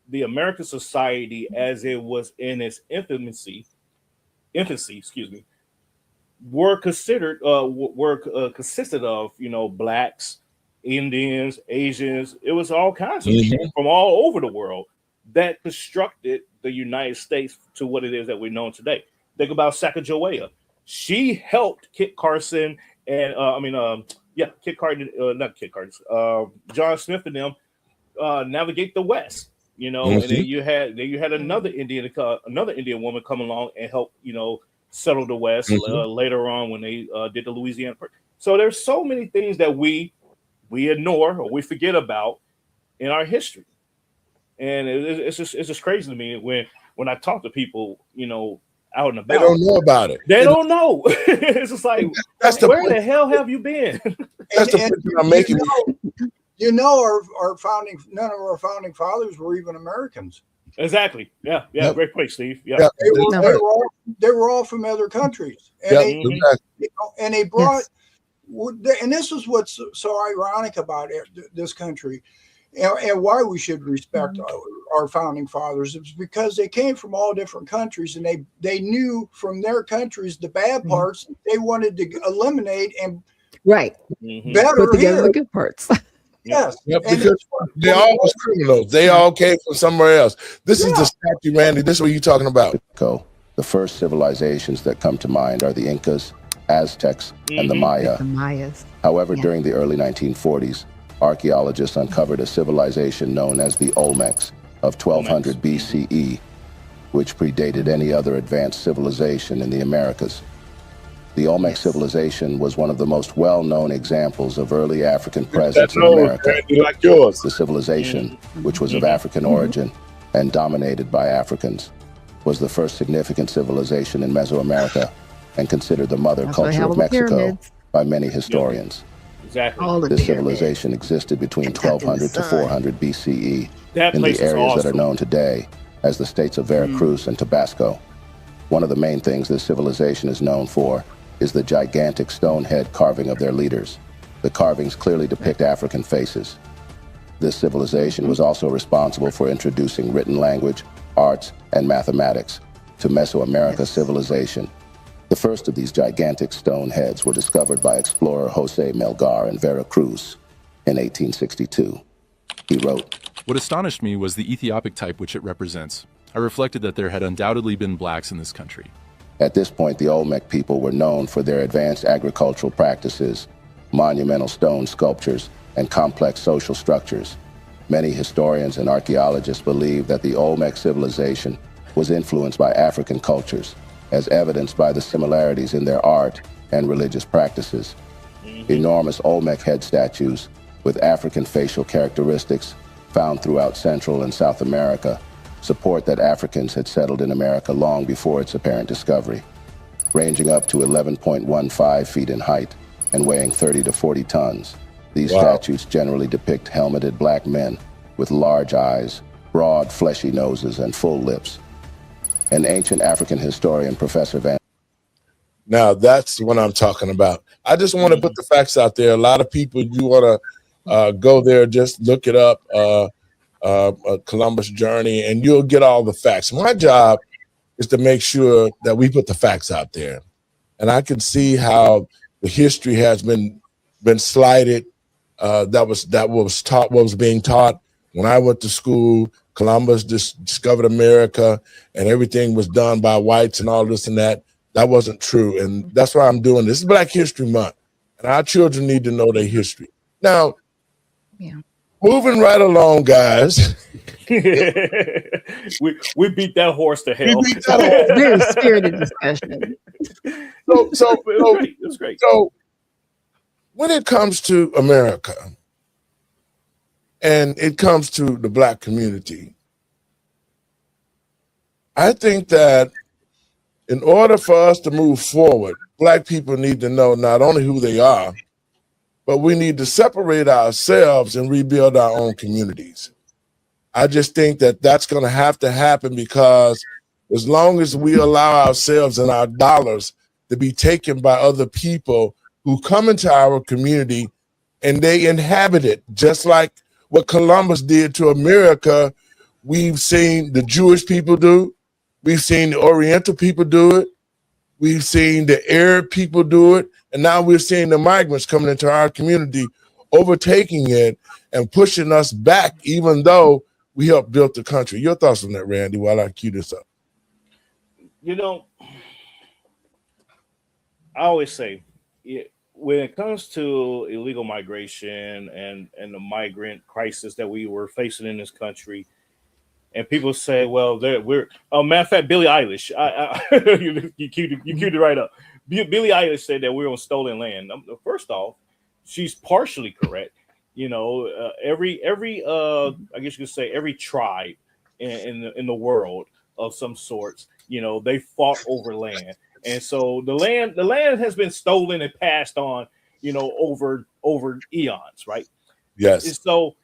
the American society, as it was in its infancy, consisted of, you know, blacks, Indians, Asians. It was all kinds of people from all over the world that constructed the United States to what it is that we know today. Think about Sacagawea. She helped Kit Carson and John Smith and them navigate the West. You know, and then you had another Indian woman come along and help, you know, settle the West later on when they did the Louisiana. So there's so many things that we ignore or we forget about in our history, and it's just crazy to me when I talk to people, you know, out and about. They don't know about it. They don't know. It's just like, where the hell have you been? That's the point I'm making. You know, none of our founding fathers were even Americans. Exactly. Yeah. Yep. Great point, Steve. Yeah. They were all from other countries, and they brought. And this is what's so ironic about this country, and why we should respect our founding fathers, is because they came from all different countries, and they knew from their countries the bad parts they wanted to eliminate and better put together the good parts. Yes. Yep, because they all was criminals. They all came from somewhere else. This is the statue, Randy. This is what you're talking about. The first civilizations that come to mind are the Incas, Aztecs, and the Maya. The Mayas. However, during the early 1940s, archaeologists uncovered a civilization known as the Olmecs of 1200 BCE, which predated any other advanced civilization in the Americas. The Olmec civilization was one of the most well-known examples of early African presence in America. Like yours. The civilization, which was of African origin and dominated by Africans, was the first significant civilization in Mesoamerica and considered the mother culture of Mexico by many historians. Exactly. This civilization existed between 1200 to 400 BCE in the areas that are known today as the states of Veracruz and Tabasco. One of the main things this civilization is known for is the gigantic stone head carving of their leaders. The carvings clearly depict African faces. This civilization was also responsible for introducing written language, arts, and mathematics to Mesoamerica civilization. The first of these gigantic stone heads were discovered by explorer Jose Melgar in Veracruz in 1862. He wrote, "What astonished me was the Ethiopic type which it represents. I reflected that there had undoubtedly been blacks in this country." At this point, the Olmec people were known for their advanced agricultural practices, monumental stone sculptures, and complex social structures. Many historians and archaeologists believe that the Olmec civilization was influenced by African cultures, as evidenced by the similarities in their art and religious practices. Enormous Olmec head statues with African facial characteristics found throughout Central and South America support that Africans had settled in America long before its apparent discovery. Ranging up to 11.15 feet in height and weighing 30 to 40 tons, these statues generally depict helmeted black men with large eyes, broad, fleshy noses, and full lips. An ancient African historian, Professor Van. Now, that's what I'm talking about. I just want to put the facts out there. A lot of people, you want to go there, just look it up, Columbus journey, and you'll get all the facts. My job is to make sure that we put the facts out there. And I can see how the history has been slighted. That was being taught when I went to school. Columbus discovered America and everything was done by whites and all this and that. That wasn't true. And that's why I'm doing this. It's Black History Month, and our children need to know their history. Now, moving right along, guys. we beat that horse to hell. Very spirited discussion. So it was great. So when it comes to America and it comes to the Black community, I think that in order for us to move forward, Black people need to know not only who they are, but we need to separate ourselves and rebuild our own communities. I just think that that's going to happen because as long as we allow ourselves and our dollars to be taken by other people who come into our community and they inhabit it, just like what Columbus did to America, we've seen the Jewish people do. We've seen the Oriental people do it. We've seen the Arab people do it. And now we're seeing the migrants coming into our community, overtaking it and pushing us back, even though we helped build the country. Your thoughts on that, Randy, while I cue this up? You know, I always say, when it comes to illegal migration and the migrant crisis that we were facing in this country, and people say, well, we're matter of fact, Billie Eilish, you queued it right up. Billie Eilish said that we're on stolen land. First off, she's partially correct. You know, every I guess you could say every tribe in the world of some sorts, you know, they fought over land. And so the land has been stolen and passed on, you know, over eons, right? Yes. And so,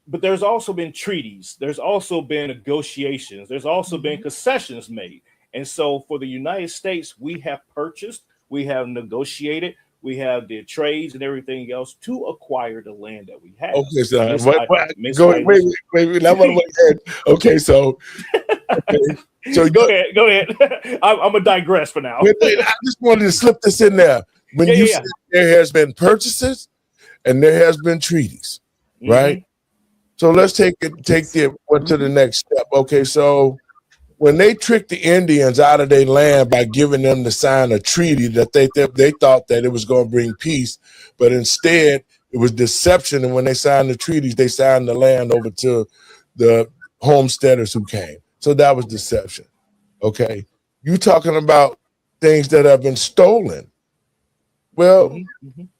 but there's also been treaties. There's also been negotiations. There's also been concessions made. And so for the United States, we have purchased, we have negotiated, we have the trades and everything else to acquire the land that we have. Okay, so okay, so so go ahead. I'm gonna digress for now. I just wanted to slip this in there. When you said there has been purchases and there has been treaties, right? So let's take it to the next step. Okay, so when they tricked the Indians out of their land by giving them to sign a treaty that they thought that it was going to bring peace, but instead it was deception. And when they signed the treaties, they signed the land over to the homesteaders who came. So that was deception. Okay, you talking about things that have been stolen. Well,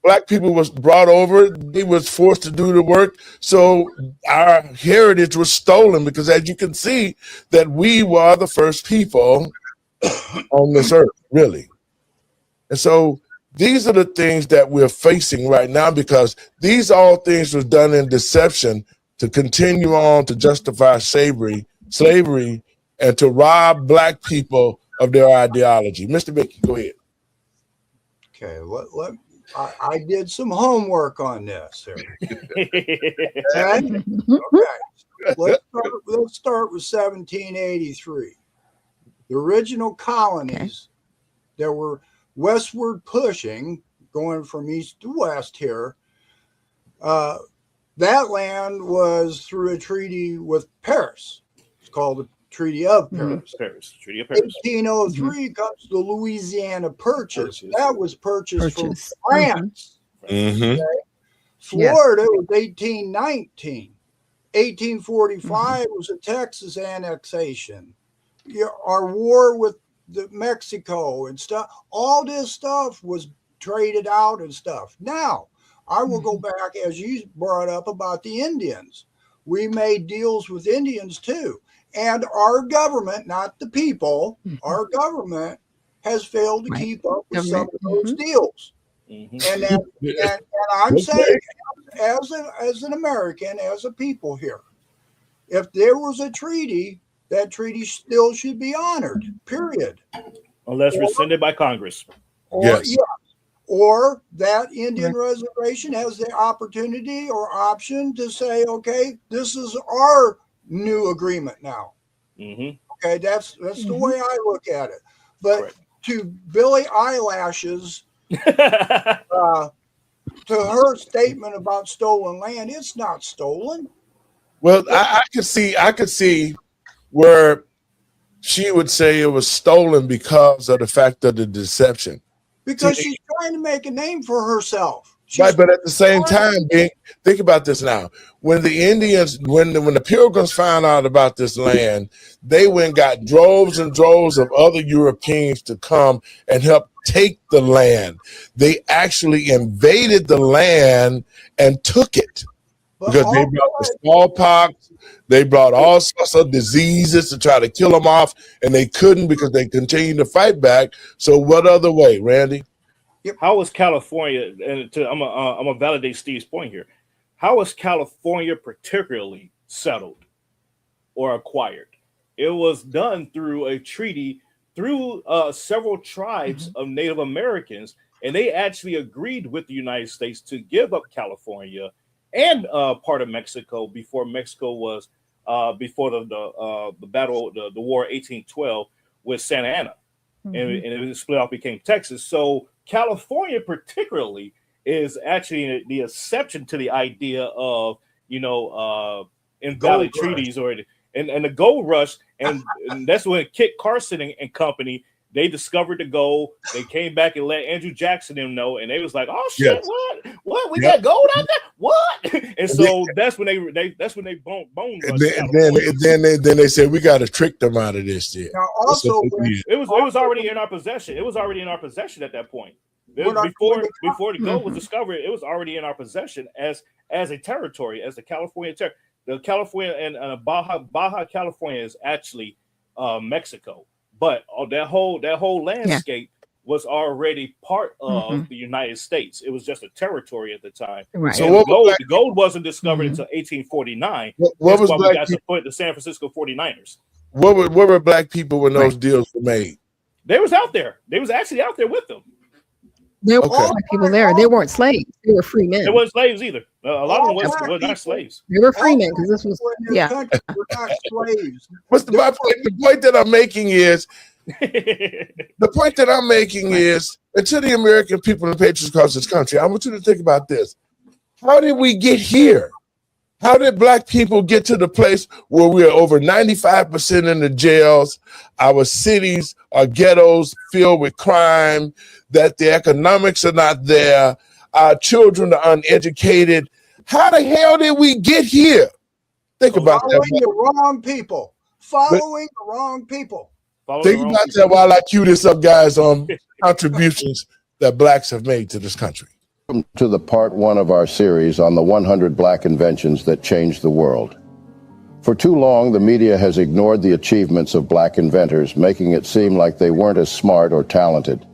Black people was brought over, they was forced to do the work. So our heritage was stolen because, as you can see, that we were the first people on this earth, really. And so these are the things that we're facing right now because these all things was done in deception to continue on to justify slavery, and to rob Black people of their ideology. Mr. Mickey, go ahead. Okay, I did some homework on this here. Okay? Let's start with 1783. The original colonies that were westward pushing, going from east to west here, that land was through a treaty with Paris. It's called the Treaty of Paris. Treaty of Paris. 1803 comes the Louisiana Purchase. That was purchased from France. Mm-hmm. Okay? Florida was 1819. 1845 was a Texas annexation. Our war with Mexico and stuff, all this stuff was traded out and stuff. Now, I will go back, as you brought up about the Indians. We made deals with Indians too. And our government, not the people, our government has failed to keep up with some of those deals. And I'm saying, as an American, as a people here, if there was a treaty, that treaty still should be honored, period. Unless rescinded by Congress. Or that Indian reservation has the opportunity or option to say, okay, this is our new agreement now. Okay, that's the way I look at it. But to Billie Eyelash's to her statement about stolen land, it's not stolen. Well, I could see where she would say it was stolen because of the fact of the deception. Because she's trying to make a name for herself. Right, but at the same time, think about this now. When the Indians, when the Pilgrims found out about this land, they went and got droves and droves of other Europeans to come and help take the land. They actually invaded the land and took it because they brought the smallpox. They brought all sorts of diseases to try to kill them off, and they couldn't because they continued to fight back. So what other way, Randy? How was California, and I'm gonna validate Steve's point here. How was California particularly settled or acquired? It was done through a treaty through several tribes of Native Americans, and they actually agreed with the United States to give up California and part of Mexico before Mexico was before the battle, the war 1812 with Santa Anna, and it split off, became Texas. So California particularly is actually the exception to the idea of, invalid treaties and the gold rush. And that's when Kit Carson and company, they discovered the gold. They came back and let Andrew Jackson them know, and they was like, "Oh shit, what? We got gold out there? What?" And so that's when they bone then they said we got to trick them out of this shit. Now also, it was already in our possession. It was already in our possession at that point. Before the gold was discovered, it was already in our possession as a territory, as the California territory. The California and Baja California is actually Mexico. But that whole landscape was already part of the United States. It was just a territory at the time. Right. So the gold wasn't discovered until 1849. What was we got to put the San Francisco 49ers. What were black people when those deals were made? They was out there. They was actually out there with them. There were black people there. They weren't slaves. They were free men. They weren't slaves either. A lot of them were not slaves. They were free men because this was we're not slaves. What's the point? The point that I'm making is and to the American people and patriots across this country, I want you to think about this. How did we get here? How did black people get to the place where we are over 95% in the jails? Our cities are ghettos filled with crime, that the economics are not there. Our children are uneducated. How the hell did we get here? Think about that. Following the wrong people. Think about that while I cue this up, guys, on contributions that blacks have made to this country. Welcome to the part 1 of our series on the 100 black inventions that changed the world. For too long, the media has ignored the achievements of black inventors, making it seem like they weren't as smart or talented.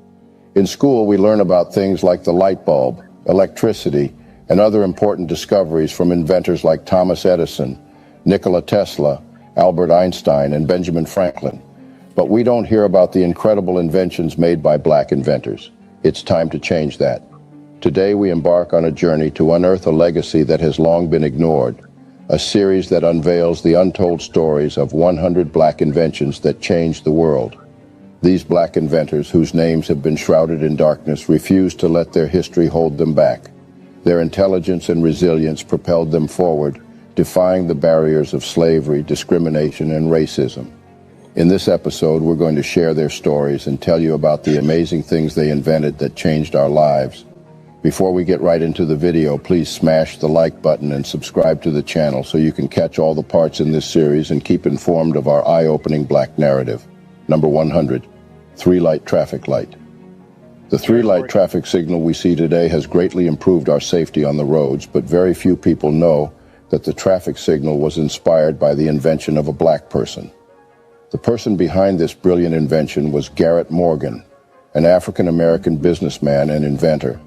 In school, we learn about things like the light bulb, electricity, and other important discoveries from inventors like Thomas Edison, Nikola Tesla, Albert Einstein, and Benjamin Franklin. But we don't hear about the incredible inventions made by black inventors. It's time to change that. Today we embark on a journey to unearth a legacy that has long been ignored, a series that unveils the untold stories of 100 black inventions that changed the world. These black inventors, whose names have been shrouded in darkness, refuse to let their history hold them back. Their intelligence and resilience propelled them forward, defying the barriers of slavery, discrimination, and racism. In this episode, we're going to share their stories and tell you about the amazing things they invented that changed our lives. Before we get right into the video, please smash the like button and subscribe to the channel so you can catch all the parts in this series and keep informed of our eye-opening black narrative. Number 100, three-light traffic light. The three-light traffic signal we see today has greatly improved our safety on the roads, but very few people know that the traffic signal was inspired by the invention of a black person. The person behind this brilliant invention was Garrett Morgan, an African-American businessman and inventor.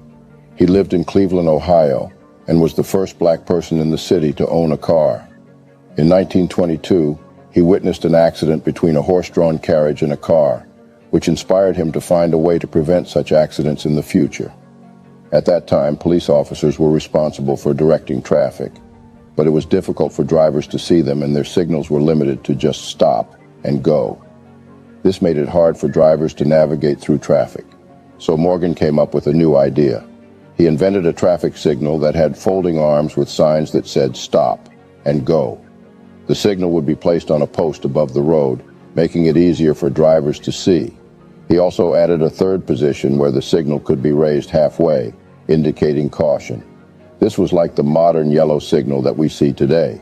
He lived in Cleveland, Ohio, and was the first black person in the city to own a car. In 1922, he witnessed an accident between a horse-drawn carriage and a car, which inspired him to find a way to prevent such accidents in the future. At that time, police officers were responsible for directing traffic, but it was difficult for drivers to see them, and their signals were limited to just stop and go. This made it hard for drivers to navigate through traffic. So Morgan came up with a new idea. He invented a traffic signal that had folding arms with signs that said stop and go. The signal would be placed on a post above the road, making it easier for drivers to see. He also added a third position where the signal could be raised halfway, indicating caution. This was like the modern yellow signal that we see today.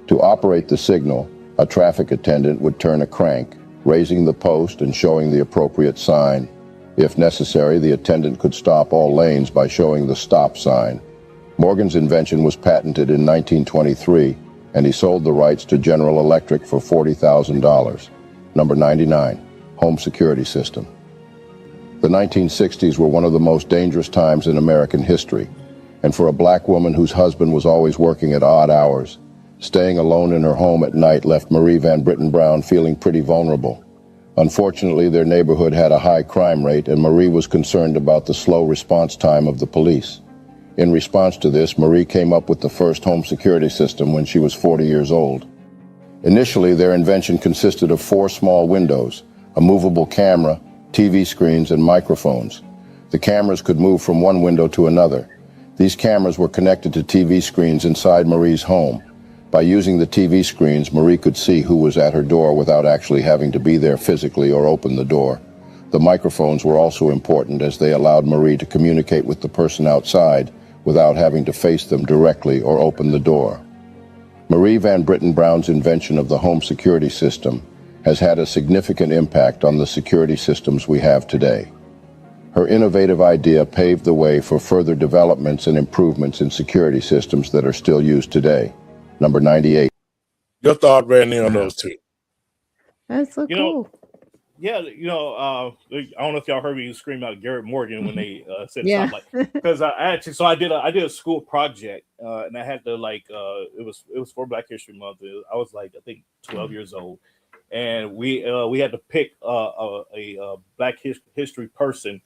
To operate the signal, a traffic attendant would turn a crank, raising the post and showing the appropriate sign. If necessary, the attendant could stop all lanes by showing the stop sign. Morgan's invention was patented in 1923, and he sold the rights to General Electric for $40,000. Number 99, home security system. The 1960s were one of the most dangerous times in American history, and for a black woman whose husband was always working at odd hours, staying alone in her home at night left Marie Van Britten Brown feeling pretty vulnerable. Unfortunately, their neighborhood had a high crime rate, and Marie was concerned about the slow response time of the police. In response to this, Marie came up with the first home security system when she was 40 years old. Initially, their invention consisted of 4 small windows, a movable camera, TV screens, and microphones. The cameras could move from one window to another. These cameras were connected to TV screens inside Marie's home. By using the TV screens, Marie could see who was at her door without actually having to be there physically or open the door. The microphones were also important as they allowed Marie to communicate with the person outside without having to face them directly or open the door. Marie Van Britten Brown's invention of the home security system has had a significant impact on the security systems we have today. Her innovative idea paved the way for further developments and improvements in security systems that are still used today. Number 98. Your thought, Randy, on those two? That's so You cool. know, yeah, I don't know if y'all heard me scream out Garrett Morgan when they said Yeah. something like, because I did a school project and I had to it was for Black History Month. I was like I think 12 years old, and we had to pick a Black history person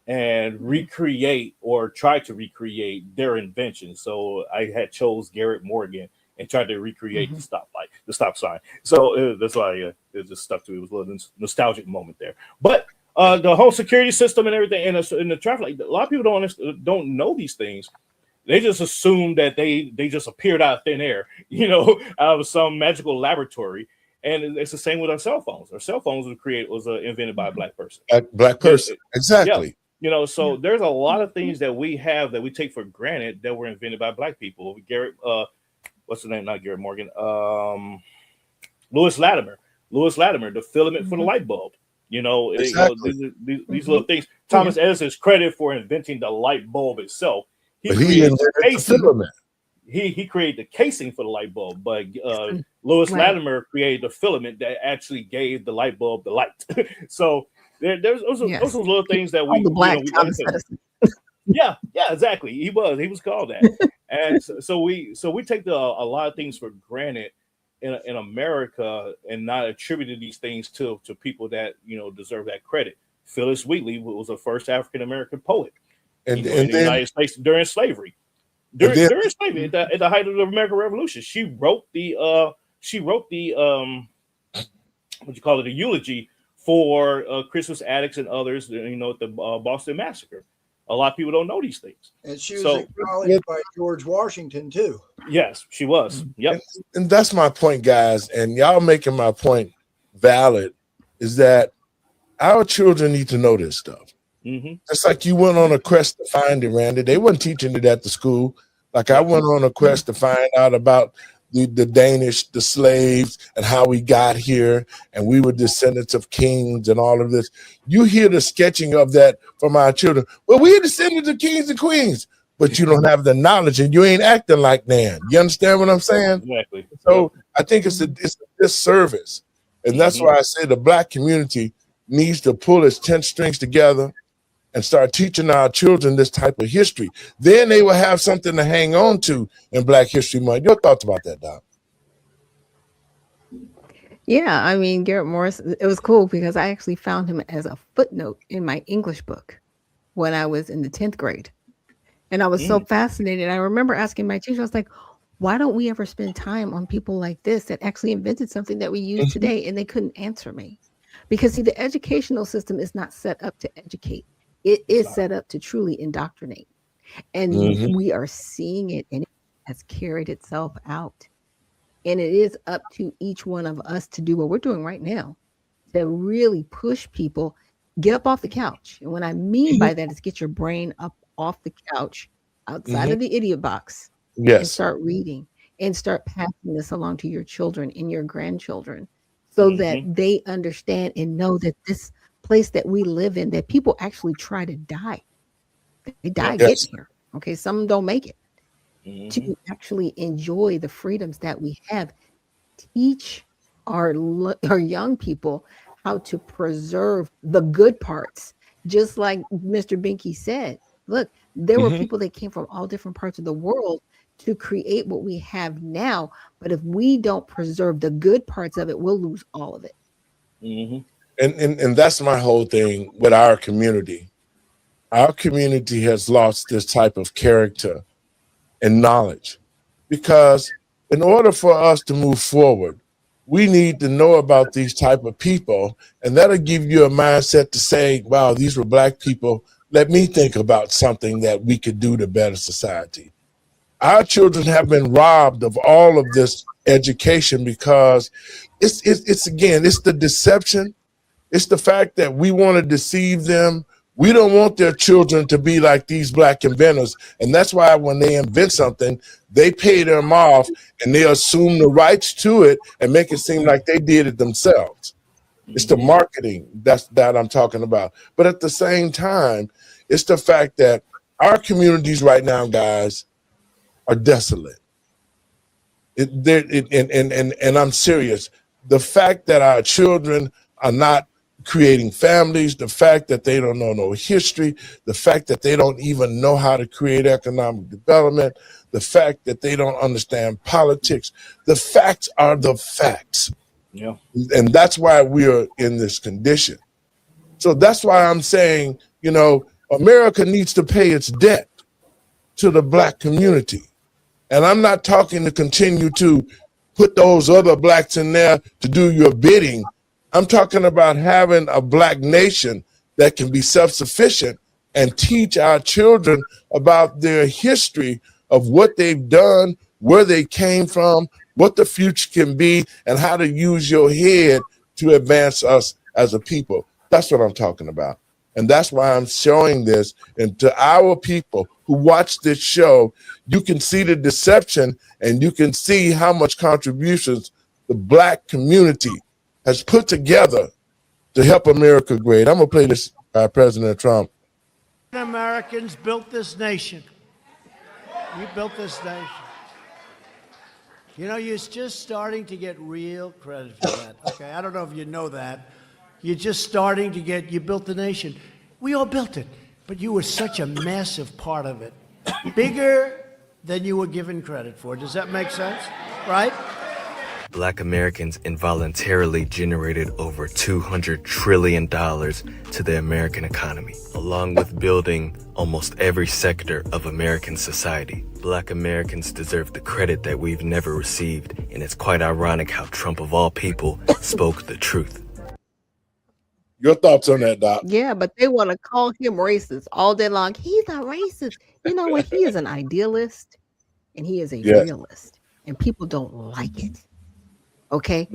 and recreate or try to recreate their invention. So I had chose Garrett Morgan and tried to recreate the stop sign. So that's why it just stuck to me. It was a little nostalgic moment there. But the whole security system and everything, and the traffic, like, a lot of people don't know these things. They just assume that they just appeared out of thin air, out of some magical laboratory. And it's the same with our cell phones. Our cell phones was invented by a black person. Black person, exactly. Yeah. So there's a lot of things that we have that we take for granted that were invented by black people. Garrett, what's the name? Not Garrett Morgan. Lewis Latimer. The filament for the light bulb. Exactly. These little things. Thomas Edison is credited for inventing the light bulb itself. He invented the filament. He created the casing for the light bulb, but Lewis Latimer created the filament that actually gave the light bulb the light. So there's those little things that we. The black Thomas Edison. Yeah, exactly. He was called that, and so we take a lot of things for granted in America and not attributed these things to people that deserve that credit. Phyllis Wheatley was the first African American poet. And, in and the then United States during slavery. During slavery, at the height of the American Revolution, she wrote the what you call it, a eulogy for Christmas Addicts and others, at the Boston Massacre. A lot of people don't know these things. And she was acknowledged by George Washington too. Yes, she was. Yep. And that's my point, guys. And y'all making my point valid is that our children need to know this stuff. Mm-hmm. It's like you went on a quest to find it, Randy. They weren't teaching it at the school. Like I went on a quest to find out about the Danish, the slaves, and how we got here, and we were descendants of kings and all of this. You hear the sketching of that from our children. Well, we're descendants of kings and queens, but you don't have the knowledge and you ain't acting like Nan. You understand what I'm saying? Exactly. So I think it's a disservice. And that's why I say the Black community needs to pull its 10 strings together and start teaching our children this type of history. Then they will have something to hang on to in Black History Month. Your thoughts about that, Doc? Yeah, I mean, Garrett Morris, it was cool because I actually found him as a footnote in my English book when I was in the 10th grade. And I was so fascinated. I remember asking my teacher, I was like, why don't we ever spend time on people like this that actually invented something that we use today? And they couldn't answer me. Because see, the educational system is not set up to educate. It is set up to truly indoctrinate. And we are seeing it, and it has carried itself out. And it is up to each one of us to do what we're doing right now, to really push people, get up off the couch. And what I mean by that is get your brain up off the couch, outside of the idiot box, and start reading and start passing this along to your children and your grandchildren so that they understand and know that this place that we live in, that people actually try to die. They die getting here. Okay, some don't make it. To actually enjoy the freedoms that we have, teach our young people how to preserve the good parts. Just like Mr. Binky said, look, there were people that came from all different parts of the world to create what we have now. But if we don't preserve the good parts of it, we'll lose all of it. And that's my whole thing with our community. Our community has lost this type of character and knowledge, because in order for us to move forward, we need to know about these type of people, and that'll give you a mindset to say, wow, these were Black people. Let me think about something that we could do to better society. Our children have been robbed of all of this education because it's the deception. It's the fact that we want to deceive them. We don't want their children to be like these Black inventors. And that's why when they invent something, they pay them off and they assume the rights to it and make it seem like they did it themselves. It's the marketing that I'm talking about. But at the same time, it's the fact that our communities right now, guys, are desolate. And I'm serious. The fact that our children are not creating families, the fact that they don't know no history, the fact that they don't even know how to create economic development, the fact that they don't understand politics. The facts are the facts. Yeah. And that's why we are in this condition. So that's why I'm saying, America needs to pay its debt to the Black community. And I'm not talking to continue to put those other Blacks in there to do your bidding. I'm talking about having a Black nation that can be self-sufficient and teach our children about their history of what they've done, where they came from, what the future can be, and how to use your head to advance us as a people. That's what I'm talking about. And that's why I'm showing this. And to our people who watch this show, you can see the deception and you can see how much contributions the Black community has put together to help America great. I'm going to play this by President Trump. Americans built this nation. You built this nation. You're just starting to get real credit for that. Okay, I don't know if you know that. You're just starting to you built the nation. We all built it, but you were such a massive part of it. Bigger than you were given credit for. Does that make sense? Right? Black Americans involuntarily generated over $200 trillion to the American economy, along with building almost every sector of American society. Black Americans deserve the credit that we've never received, and it's quite ironic how Trump, of all people, spoke the truth. Your thoughts on that, Doc? Yeah, but they want to call him racist all day long. He's a racist. You know what? He is an idealist and he is a realist, and people don't like it. Okay.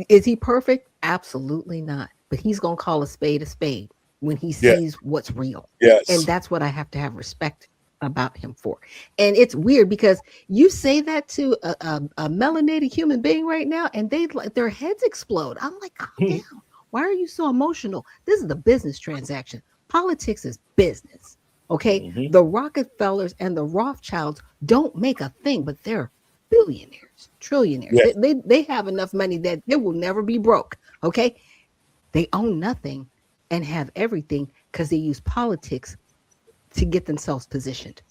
Is he perfect? Absolutely not. But he's going to call a spade when he sees what's real. Yes. And that's what I have to have respect about him for. And it's weird because you say that to a melanated human being right now, and their heads explode. I'm like, calm down. Why are you so emotional? This is the business transaction. Politics is business. Okay. The Rockefellers and the Rothschilds don't make a thing, but they're billionaires, trillionaires. Yes. They have enough money that they will never be broke. Okay. They own nothing and have everything because they use politics to get themselves positioned.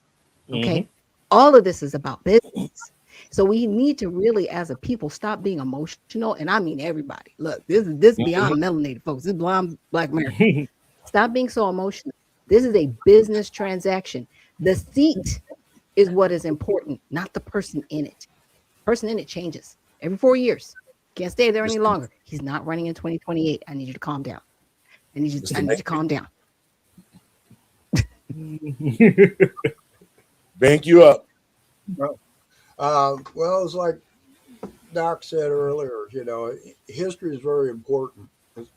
Okay. All of this is about business. So we need to really, as a people, stop being emotional. And I mean everybody. Look, this is beyond melanated folks. This is blonde Black American. Stop being so emotional. This is a business transaction. The seat is what is important, not the person in it. Person in it changes every 4 years. Can't stay there any longer. He's not running in 2028. I need you to calm down. I need you to calm down. Bank you up. Well, it's like Doc said earlier, you know, history is very important.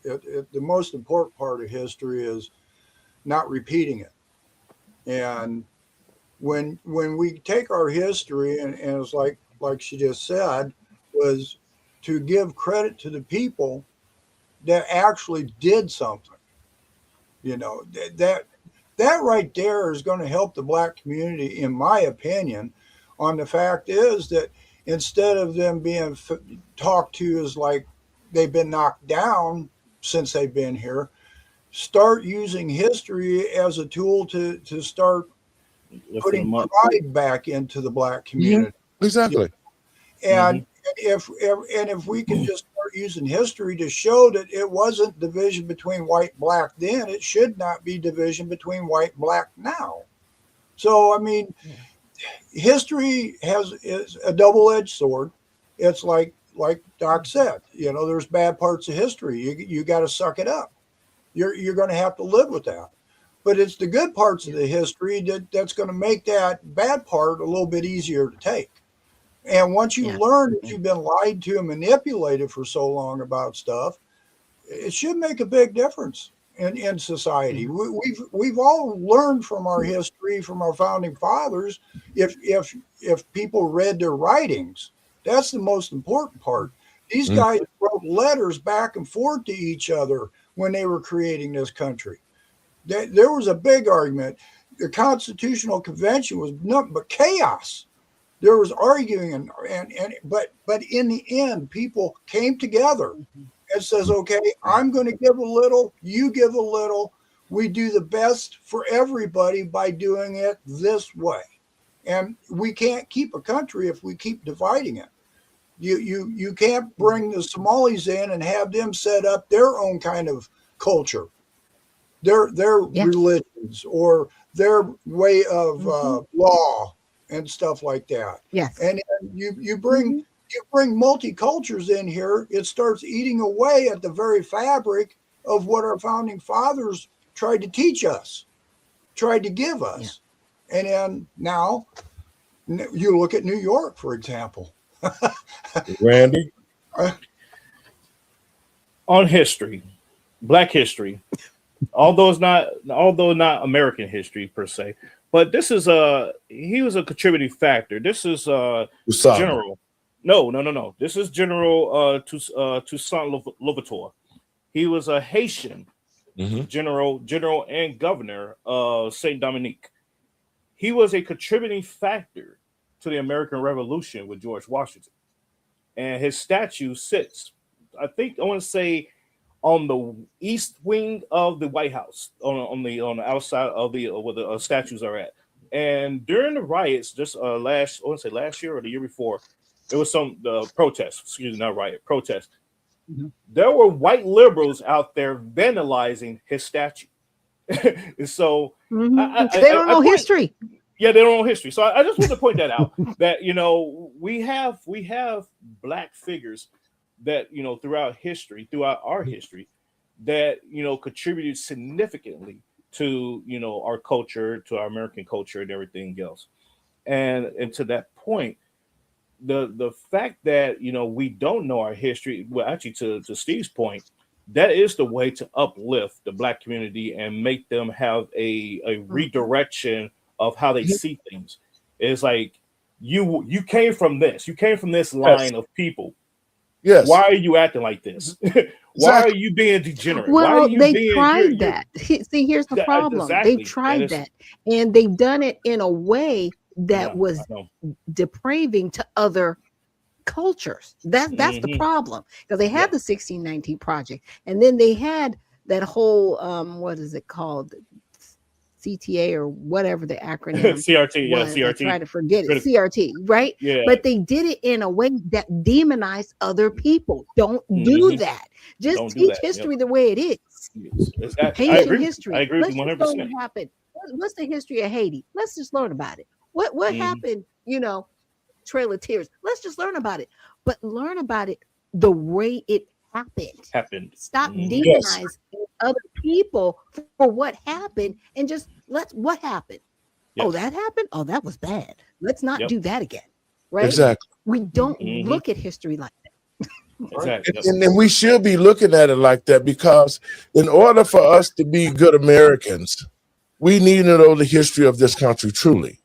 The most important part of history is not repeating it. And when we take our history, and it's like she just said, was to give credit to the people that actually did something. You know, that right there is going to help the Black community, in my opinion. On the fact is that instead of them being talked to as like they've been knocked down since they've been here, start using history as a tool to start putting pride back into the Black community. Exactly. And if we can just start using history to show that it wasn't division between white black then, it should not be division between white black now. So I mean, history is a double-edged sword. It's like Doc said, you know, there's bad parts of history. You got to suck it up. You're going to have to live with that. But it's the good parts of the history that's going to make that bad part a little bit easier to take. And once you learn that you've been lied to and manipulated for so long about stuff, it should make a big difference in society. We've all learned from our history, from our founding fathers. If people read their writings, that's the most important part. These guys wrote letters back and forth to each other when they were creating this country. There was a big argument. The Constitutional Convention was nothing but chaos. There was arguing, but in the end, people came together and says, okay, I'm going to give a little, you give a little. We do the best for everybody by doing it this way. And we can't keep a country if we keep dividing it. You can't bring the Somalis in and have them set up their own kind of culture, their religions or their way of law and stuff like that. Yes. And you bring multicultures in here, it starts eating away at the very fabric of what our founding fathers tried to teach us, tried to give us. Yeah. And then now you look at New York, for example. Randy? On history, Black history, although not American history per se, but this is he was a contributing factor. This is General. No. This is General Toussaint Louverture. He was a Haitian general and governor of Saint Dominique. He was a contributing factor to the American Revolution with George Washington, and his statue sits, I want to say, on the east wing of the White House, on the outside of where the statues are at. And during the riots, just last year or the year before, it was some protest. Excuse me, not riot, protest. There were white liberals out there vandalizing his statue. So they don't know history. Yeah, they don't know history. So I just want to point that out. That we have black figures that throughout our history, that contributed significantly to our culture, to our American culture, and everything else. And to that point, the fact that we don't know our history, well, actually to Steve's point, that is the way to uplift the black community and make them have a redirection of how they see things. It's like you came from this line of people. Yes. Why are you acting like this? Why are you being degenerate? Well, they tried that. See, here's the problem. Exactly. They tried that, and they've done it in a way that was depraving to other cultures. That's the problem, because they had the 1619 Project, and then they had that whole what is it called, CTA or whatever the acronym CRT. was. Yeah, CRT. I try to forget it. CRT, right? Yeah. But they did it in a way that demonized other people. Don't do that. Just teach history the way it is. Haitian history. I agree with you 100%. What happened? What's the history of Haiti? Let's just learn about it. What happened? Trail of Tears. Let's just learn about it. But learn about it the way it happened. Stop demonizing other people for what happened, and just what happened. Oh, that happened. Oh, that was bad. Let's not do that again. Right? Exactly. We don't look at history like that. Exactly. And we should be looking at it like that, because in order for us to be good Americans, we need to know the history of this country truly,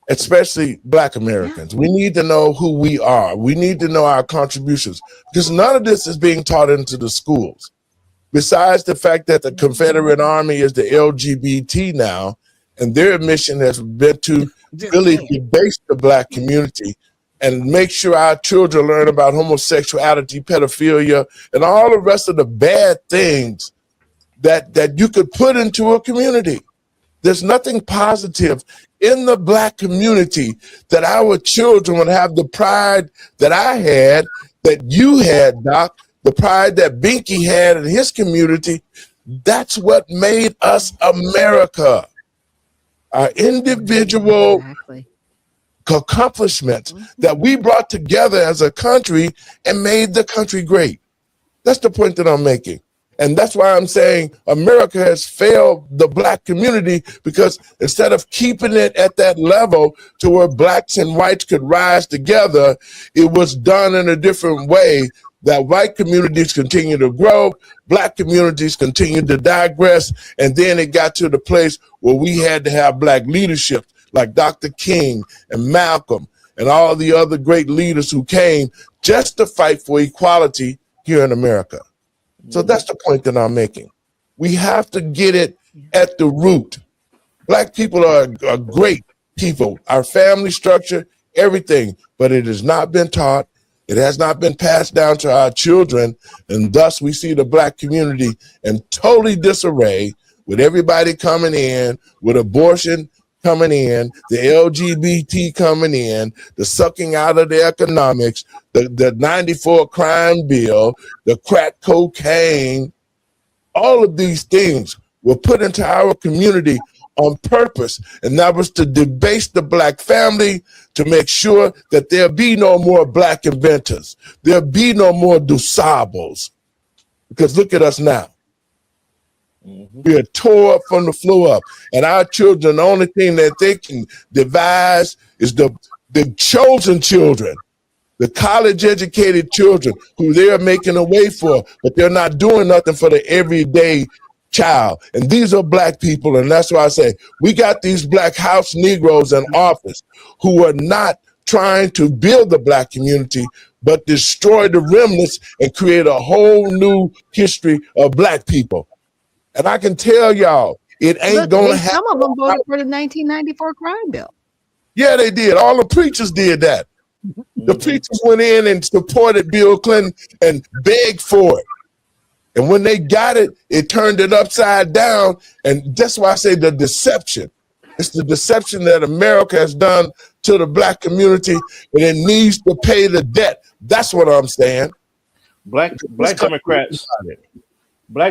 especially Black Americans. We need to know who we are. We need to know our contributions, because none of this is being taught into the schools. Besides the fact that the Confederate Army is the LGBT now, and their mission has been to really debase the Black community and make sure our children learn about homosexuality, pedophilia, and all the rest of the bad things that you could put into a community. There's nothing positive in the Black community that our children would have the pride that I had, that you had, Doc, the pride that Binky had in his community. That's what made us America. Our individual accomplishments that we brought together as a country and made the country great. That's the point that I'm making. And that's why I'm saying America has failed the Black community, because instead of keeping it at that level to where Blacks and whites could rise together, it was done in a different way, that white communities continue to grow, Black communities continue to digress, and then it got to the place where we had to have Black leadership like Dr. King and Malcolm and all the other great leaders who came just to fight for equality here in America. So that's the point that I'm making. We have to get it at the root. Black people are great people, our family structure, everything, but it has not been taught. It has not been passed down to our children, and thus we see the Black community in totally disarray, with everybody coming in, with abortion coming in, the LGBT coming in, the sucking out of the economics, the 94 crime bill, the crack cocaine. All of these things were put into our community on purpose, and that was to debase the Black family, to make sure that there be no more Black inventors, there be no more DuSables. Because look at us now. We are tore up from the floor up, and our children, the only thing that they can devise is the chosen children, the college-educated children who they are making a way for, but they're not doing nothing for the everyday child. And these are Black people, and that's why I say we got these Black house Negroes in office who are not trying to build the Black community, but destroy the remnants and create a whole new history of Black people. And I can tell y'all, it ain't gonna happen. Some of them voted for the 1994 crime bill. Yeah, they did. All the preachers did that. The preachers went in and supported Bill Clinton and begged for it. And when they got it, it turned it upside down. And that's why I say the deception. It's the deception that America has done to the black community, and it needs to pay the debt. That's what I'm saying. Black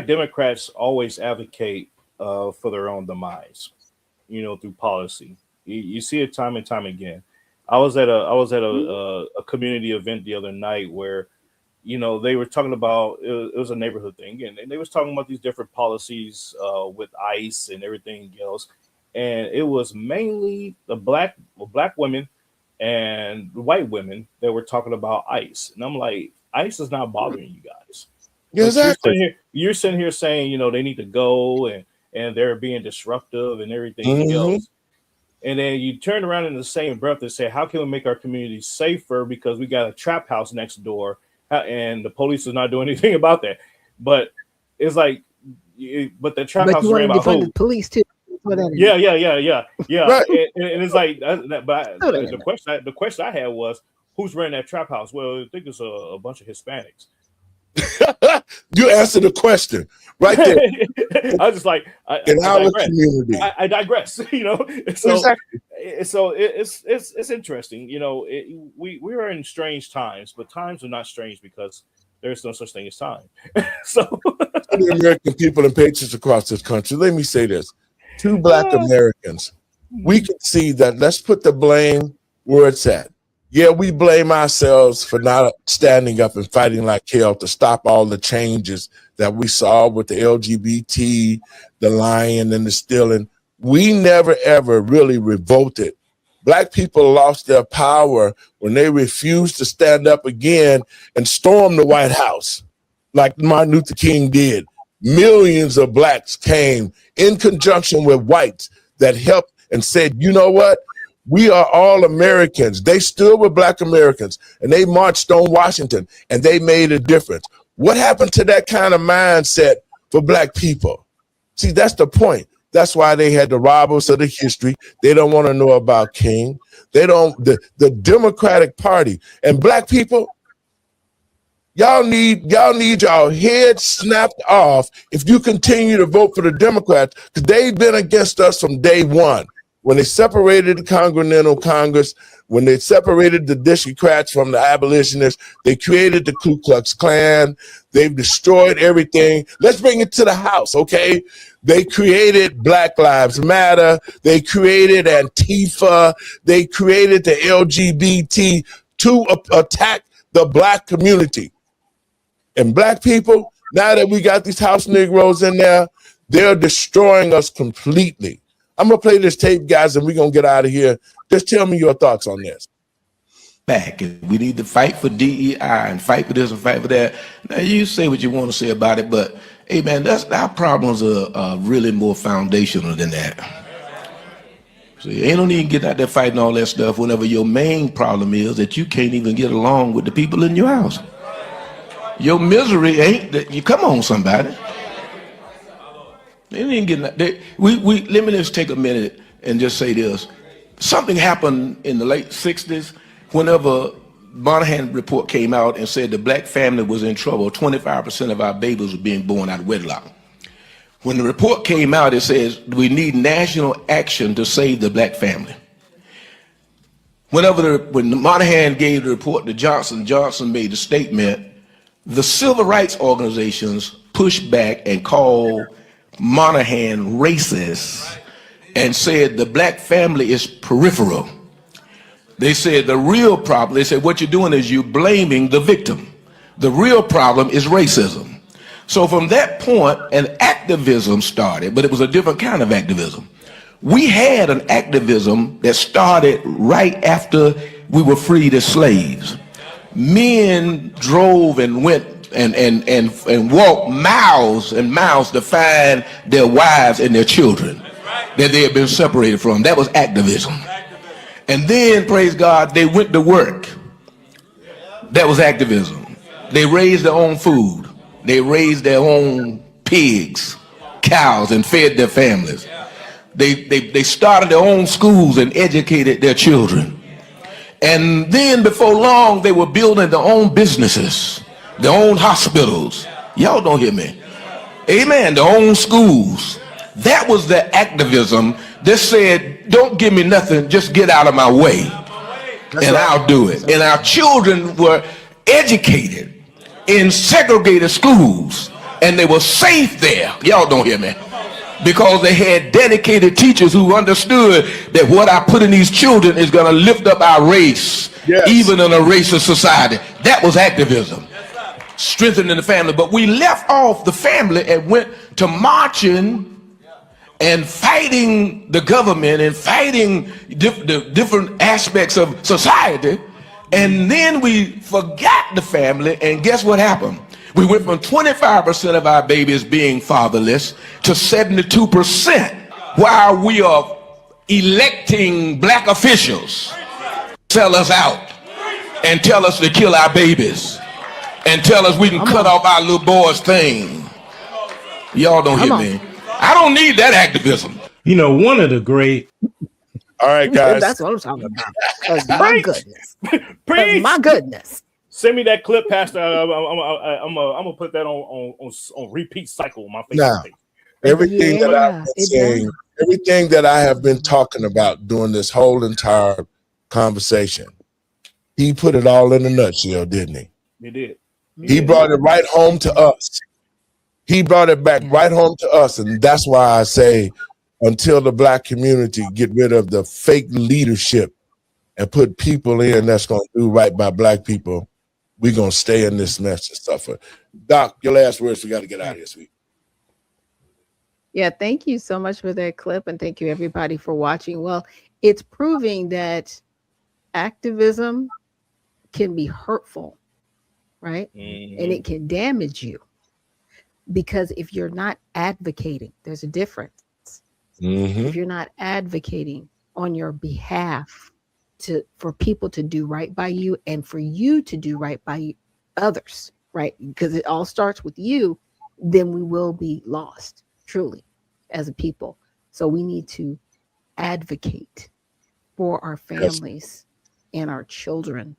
Democrats always advocate for their own demise, through policy. You see it time and time again. I was at a community event the other night where, they were talking about, it was a neighborhood thing, and they was talking about these different policies with ICE and everything else. And it was mainly the black women and white women that were talking about ICE. And I'm like, ICE is not bothering you guys. Yeah, exactly. You're sitting here saying, they need to go and they're being disruptive and everything else. And then you turn around in the same breath and say, how can we make our community safer because we got a trap house next door and the police is not doing anything about that? But it's like, but the trap house ran by who? The police too. Yeah. Right. And it's like, but the question I had was, who's running that trap house? Well, I think it's a bunch of Hispanics. You answered the question right there. I was just like, in our community, I digress. So, exactly. So it's interesting. We are in strange times, but times are not strange because there's no such thing as time. So, the American people and patriots across this country. Let me say this: to Black Americans, we can see that. Let's put the blame where it's at. Yeah, we blame ourselves for not standing up and fighting like hell to stop all the changes that we saw with the LGBT, the lying and the stealing. We never, ever really revolted. Black people lost their power when they refused to stand up again and storm the White House like Martin Luther King did. Millions of blacks came in conjunction with whites that helped and said, you know what? We are all Americans. They stood with Black Americans and they marched on Washington and they made a difference. What happened to that kind of mindset for Black people? See, that's the point. That's why they had to rob us of the history. They don't want to know about King. They don't, the Democratic Party and Black people, y'all need y'all heads snapped off if you continue to vote for the Democrats, because they've been against us from day one. When they separated the Continental Congress, when they separated the Districrats from the abolitionists, they created the Ku Klux Klan. They've destroyed everything. Let's bring it to the House, okay? They created Black Lives Matter. They created Antifa. They created the LGBT to attack the Black community. And Black people, now that we got these House Negroes in there, they're destroying us completely. I'm going to play this tape, guys, and we're going to get out of here. Just tell me your thoughts on this. Back. We need to fight for DEI and fight for this and fight for that. Now, you say what you want to say about it, but, hey, man, our problems are really more foundational than that. So you ain't no need getting out there fighting all that stuff whenever your main problem is that you can't even get along with the people in your house. Your misery ain't that. You come on, somebody. They ain't getting that. Let me just take a minute and just say this. Something happened in the late 60s whenever Monahan report came out and said the Black family was in trouble. 25% of our babies were being born out of wedlock. When the report came out, it says we need national action to save the Black family. When Monahan gave the report to Johnson, Johnson made a statement. The civil rights organizations pushed back and called Monahan racist and said the Black family is peripheral. They said the real problem, they said what you're doing is you're blaming the victim. The real problem is racism. So from that point, an activism started, but it was a different kind of activism. We had an activism that started right after we were freed as slaves. Men drove and went and walked miles and miles to find their wives and their children that they had been separated from. That was activism. And then, praise God, they went to work. That was activism. They raised their own food. They raised their own pigs, cows, and fed their families. They started their own schools and educated their children. And then before long, they were building their own businesses, their own hospitals. Y'all don't hear me. Amen. Their own schools. That was the activism that said don't give me nothing, just get out of my way. And I'll do it. And our children were educated in segregated schools, and they were safe there. Y'all don't hear me. Because they had dedicated teachers who understood that what I put in these children is going to lift up our race, even in a racist society. That was activism, strengthening the family. But we left off the family and went to marching and fighting the government and fighting the different aspects of society. And then we forgot the family, and guess what happened? We went from 25% of our babies being fatherless to 72%, while we are electing black officials sell us out and tell us to kill our babies and tell us we can cut off our little boys' thing. Y'all don't hear me. I don't need that activism. You know, one of the great. All right, guys. That's what I'm talking about. My goodness. My goodness. Send me that clip, Pastor. I'm gonna put that on repeat cycle on my Facebook Now, page. everything that I've been saying, everything that I have been talking about during this whole entire conversation, he put it all in a nutshell, didn't he? He did. He brought it right home to us. He brought it back right home to us, and that's why I say, until the black community get rid of the fake leadership and put people in that's going to do right by black people, we're going to stay in this mess and suffer. Doc, your last words. We got to get out of here, sweet. Yeah, thank you so much for that clip, and thank you everybody for watching. Well, it's proving that activism can be hurtful, right? And it can damage you, because if you're not advocating, there's a difference. If you're not advocating on your behalf for people to do right by you and for you to do right by others, right? Because it all starts with you, then we will be lost, truly, as a people. So we need to advocate for our families and our children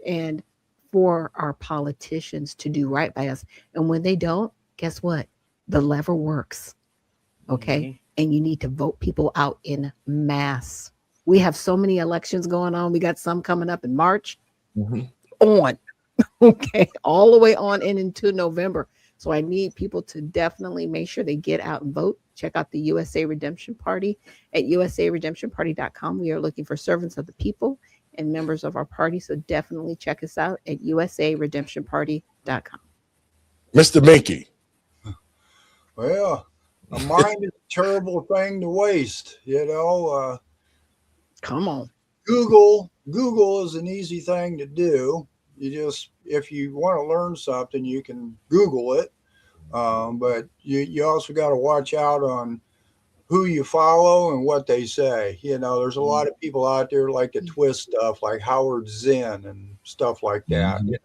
and for our politicians to do right by us. And when they don't, guess what? The lever works. Okay. And you need to vote people out in mass. We have so many elections going on. We got some coming up in March on. Okay. All the way on and into November. So I need people to definitely make sure they get out and vote. Check out the USA Redemption Party at usaredemptionparty.com. We are looking for servants of the people and members of our party. So definitely check us out at usaredemptionparty.com. Mr. Minky. Well, a mind is a terrible thing to waste, you know. Come on. Google is an easy thing to do. You just, if you want to learn something, you can Google it. But you also got to watch out on who you follow and what they say. You know, there's a lot of people out there like to twist stuff, like Howard Zinn and stuff like that, you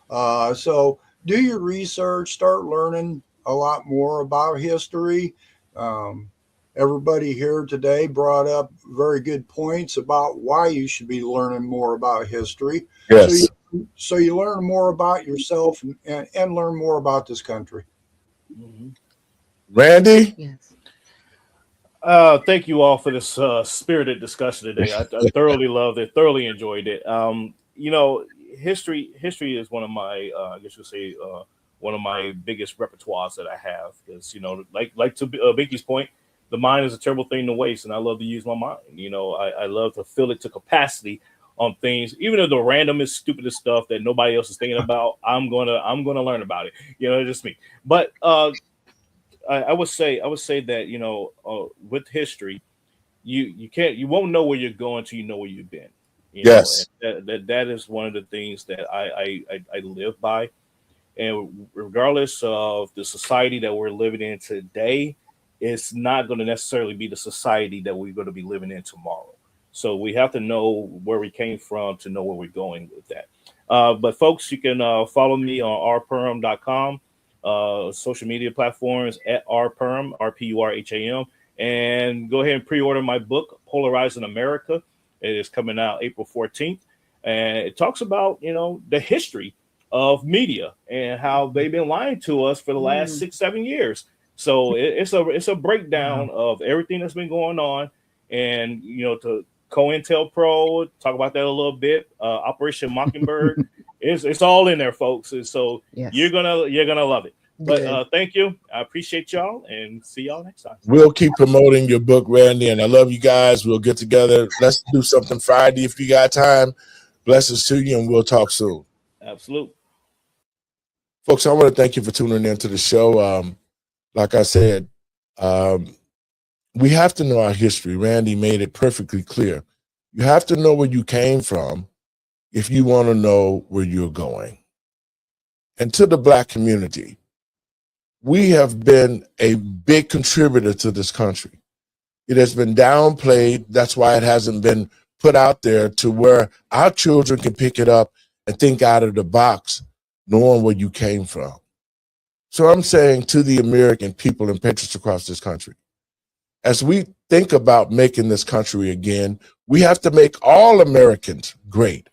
know. So do your research, start learning a lot more about history. Everybody here today brought up very good points about why you should be learning more about history. Yes. So you learn more about yourself and learn more about this country. Randy? Yes. Thank you all for this spirited discussion today. I thoroughly loved it, thoroughly enjoyed it. You know, history is one of my, I guess you'll say, one of my biggest repertoires that I have, because, you know, like to Binky's point, the mind is a terrible thing to waste, and I love to use my mind. You know, I love to fill it to capacity on things, even though the randomest, stupidest stuff that nobody else is thinking about. I'm gonna learn about it. You know, it's just me. But I would say that, you know, with history, you won't know where you're going till you know where you've been. You Yes. know? That is one of the things that I live by. And regardless of the society that we're living in today, it's not going to necessarily be the society that we're going to be living in tomorrow. So we have to know where we came from to know where we're going with that. But folks, you can follow me on rperm.com, social media platforms at rperm, RPURHAM, and go ahead and pre-order my book, Polarizing America. It is coming out April 14th. And it talks about, you know, the history of media and how they've been lying to us for the last 6-7 years. So it's a breakdown of everything that's been going on and to COINTELPRO, talk about that a little bit. Operation Mockingbird, it's all in there, folks. And so Yes. you're gonna love it. Good. But thank you. I appreciate y'all, and see y'all next time. We'll keep promoting your book, Randy, and I love you guys. We'll get together. Let's do something Friday if you got time. Blessings to you, and we'll talk soon. Absolutely. Folks, I want to thank you for tuning in to the show. Like I said, we have to know our history. Randy made it perfectly clear. You have to know where you came from if you want to know where you're going. And to the Black community, we have been a big contributor to this country. It has been downplayed. That's why it hasn't been put out there to where our children can pick it up and think out of the box, knowing where you came from. So I'm saying to the American people and patriots across this country, as we think about making this country again, we have to make all Americans great.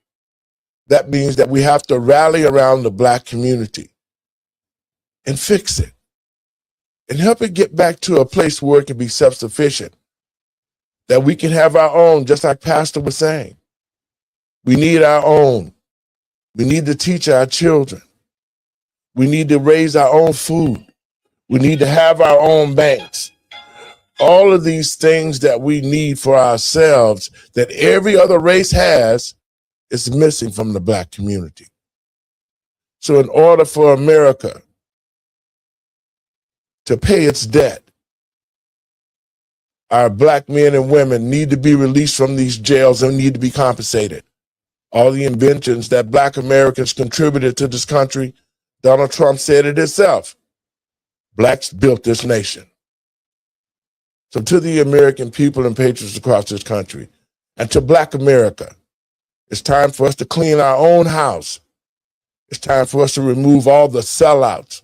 That means that we have to rally around the Black community and fix it and help it get back to a place where it can be self-sufficient, that we can have our own, just like Pastor was saying. We need our own. We need to teach our children. We need to raise our own food. We need to have our own banks. All of these things that we need for ourselves that every other race has is missing from the Black community. So in order for America to pay its debt, our Black men and women need to be released from these jails and need to be compensated. All the inventions that Black Americans contributed to this country, Donald Trump said it himself. Blacks built this nation. So to the American people and patriots across this country, and to Black America, it's time for us to clean our own house. It's time for us to remove all the sellouts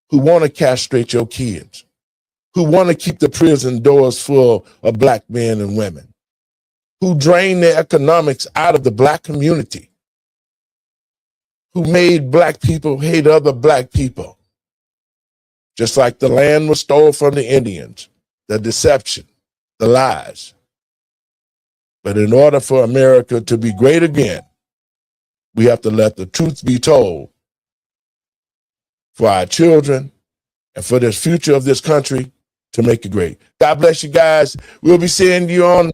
who want to castrate your kids, who want to keep the prison doors full of Black men and women, who drain the economics out of the Black community, who made Black people hate other Black people. Just like the land was stolen from the Indians, the deception, the lies. But in order for America to be great again, we have to let the truth be told for our children and for the future of this country to make it great. God bless you guys. We'll be seeing you on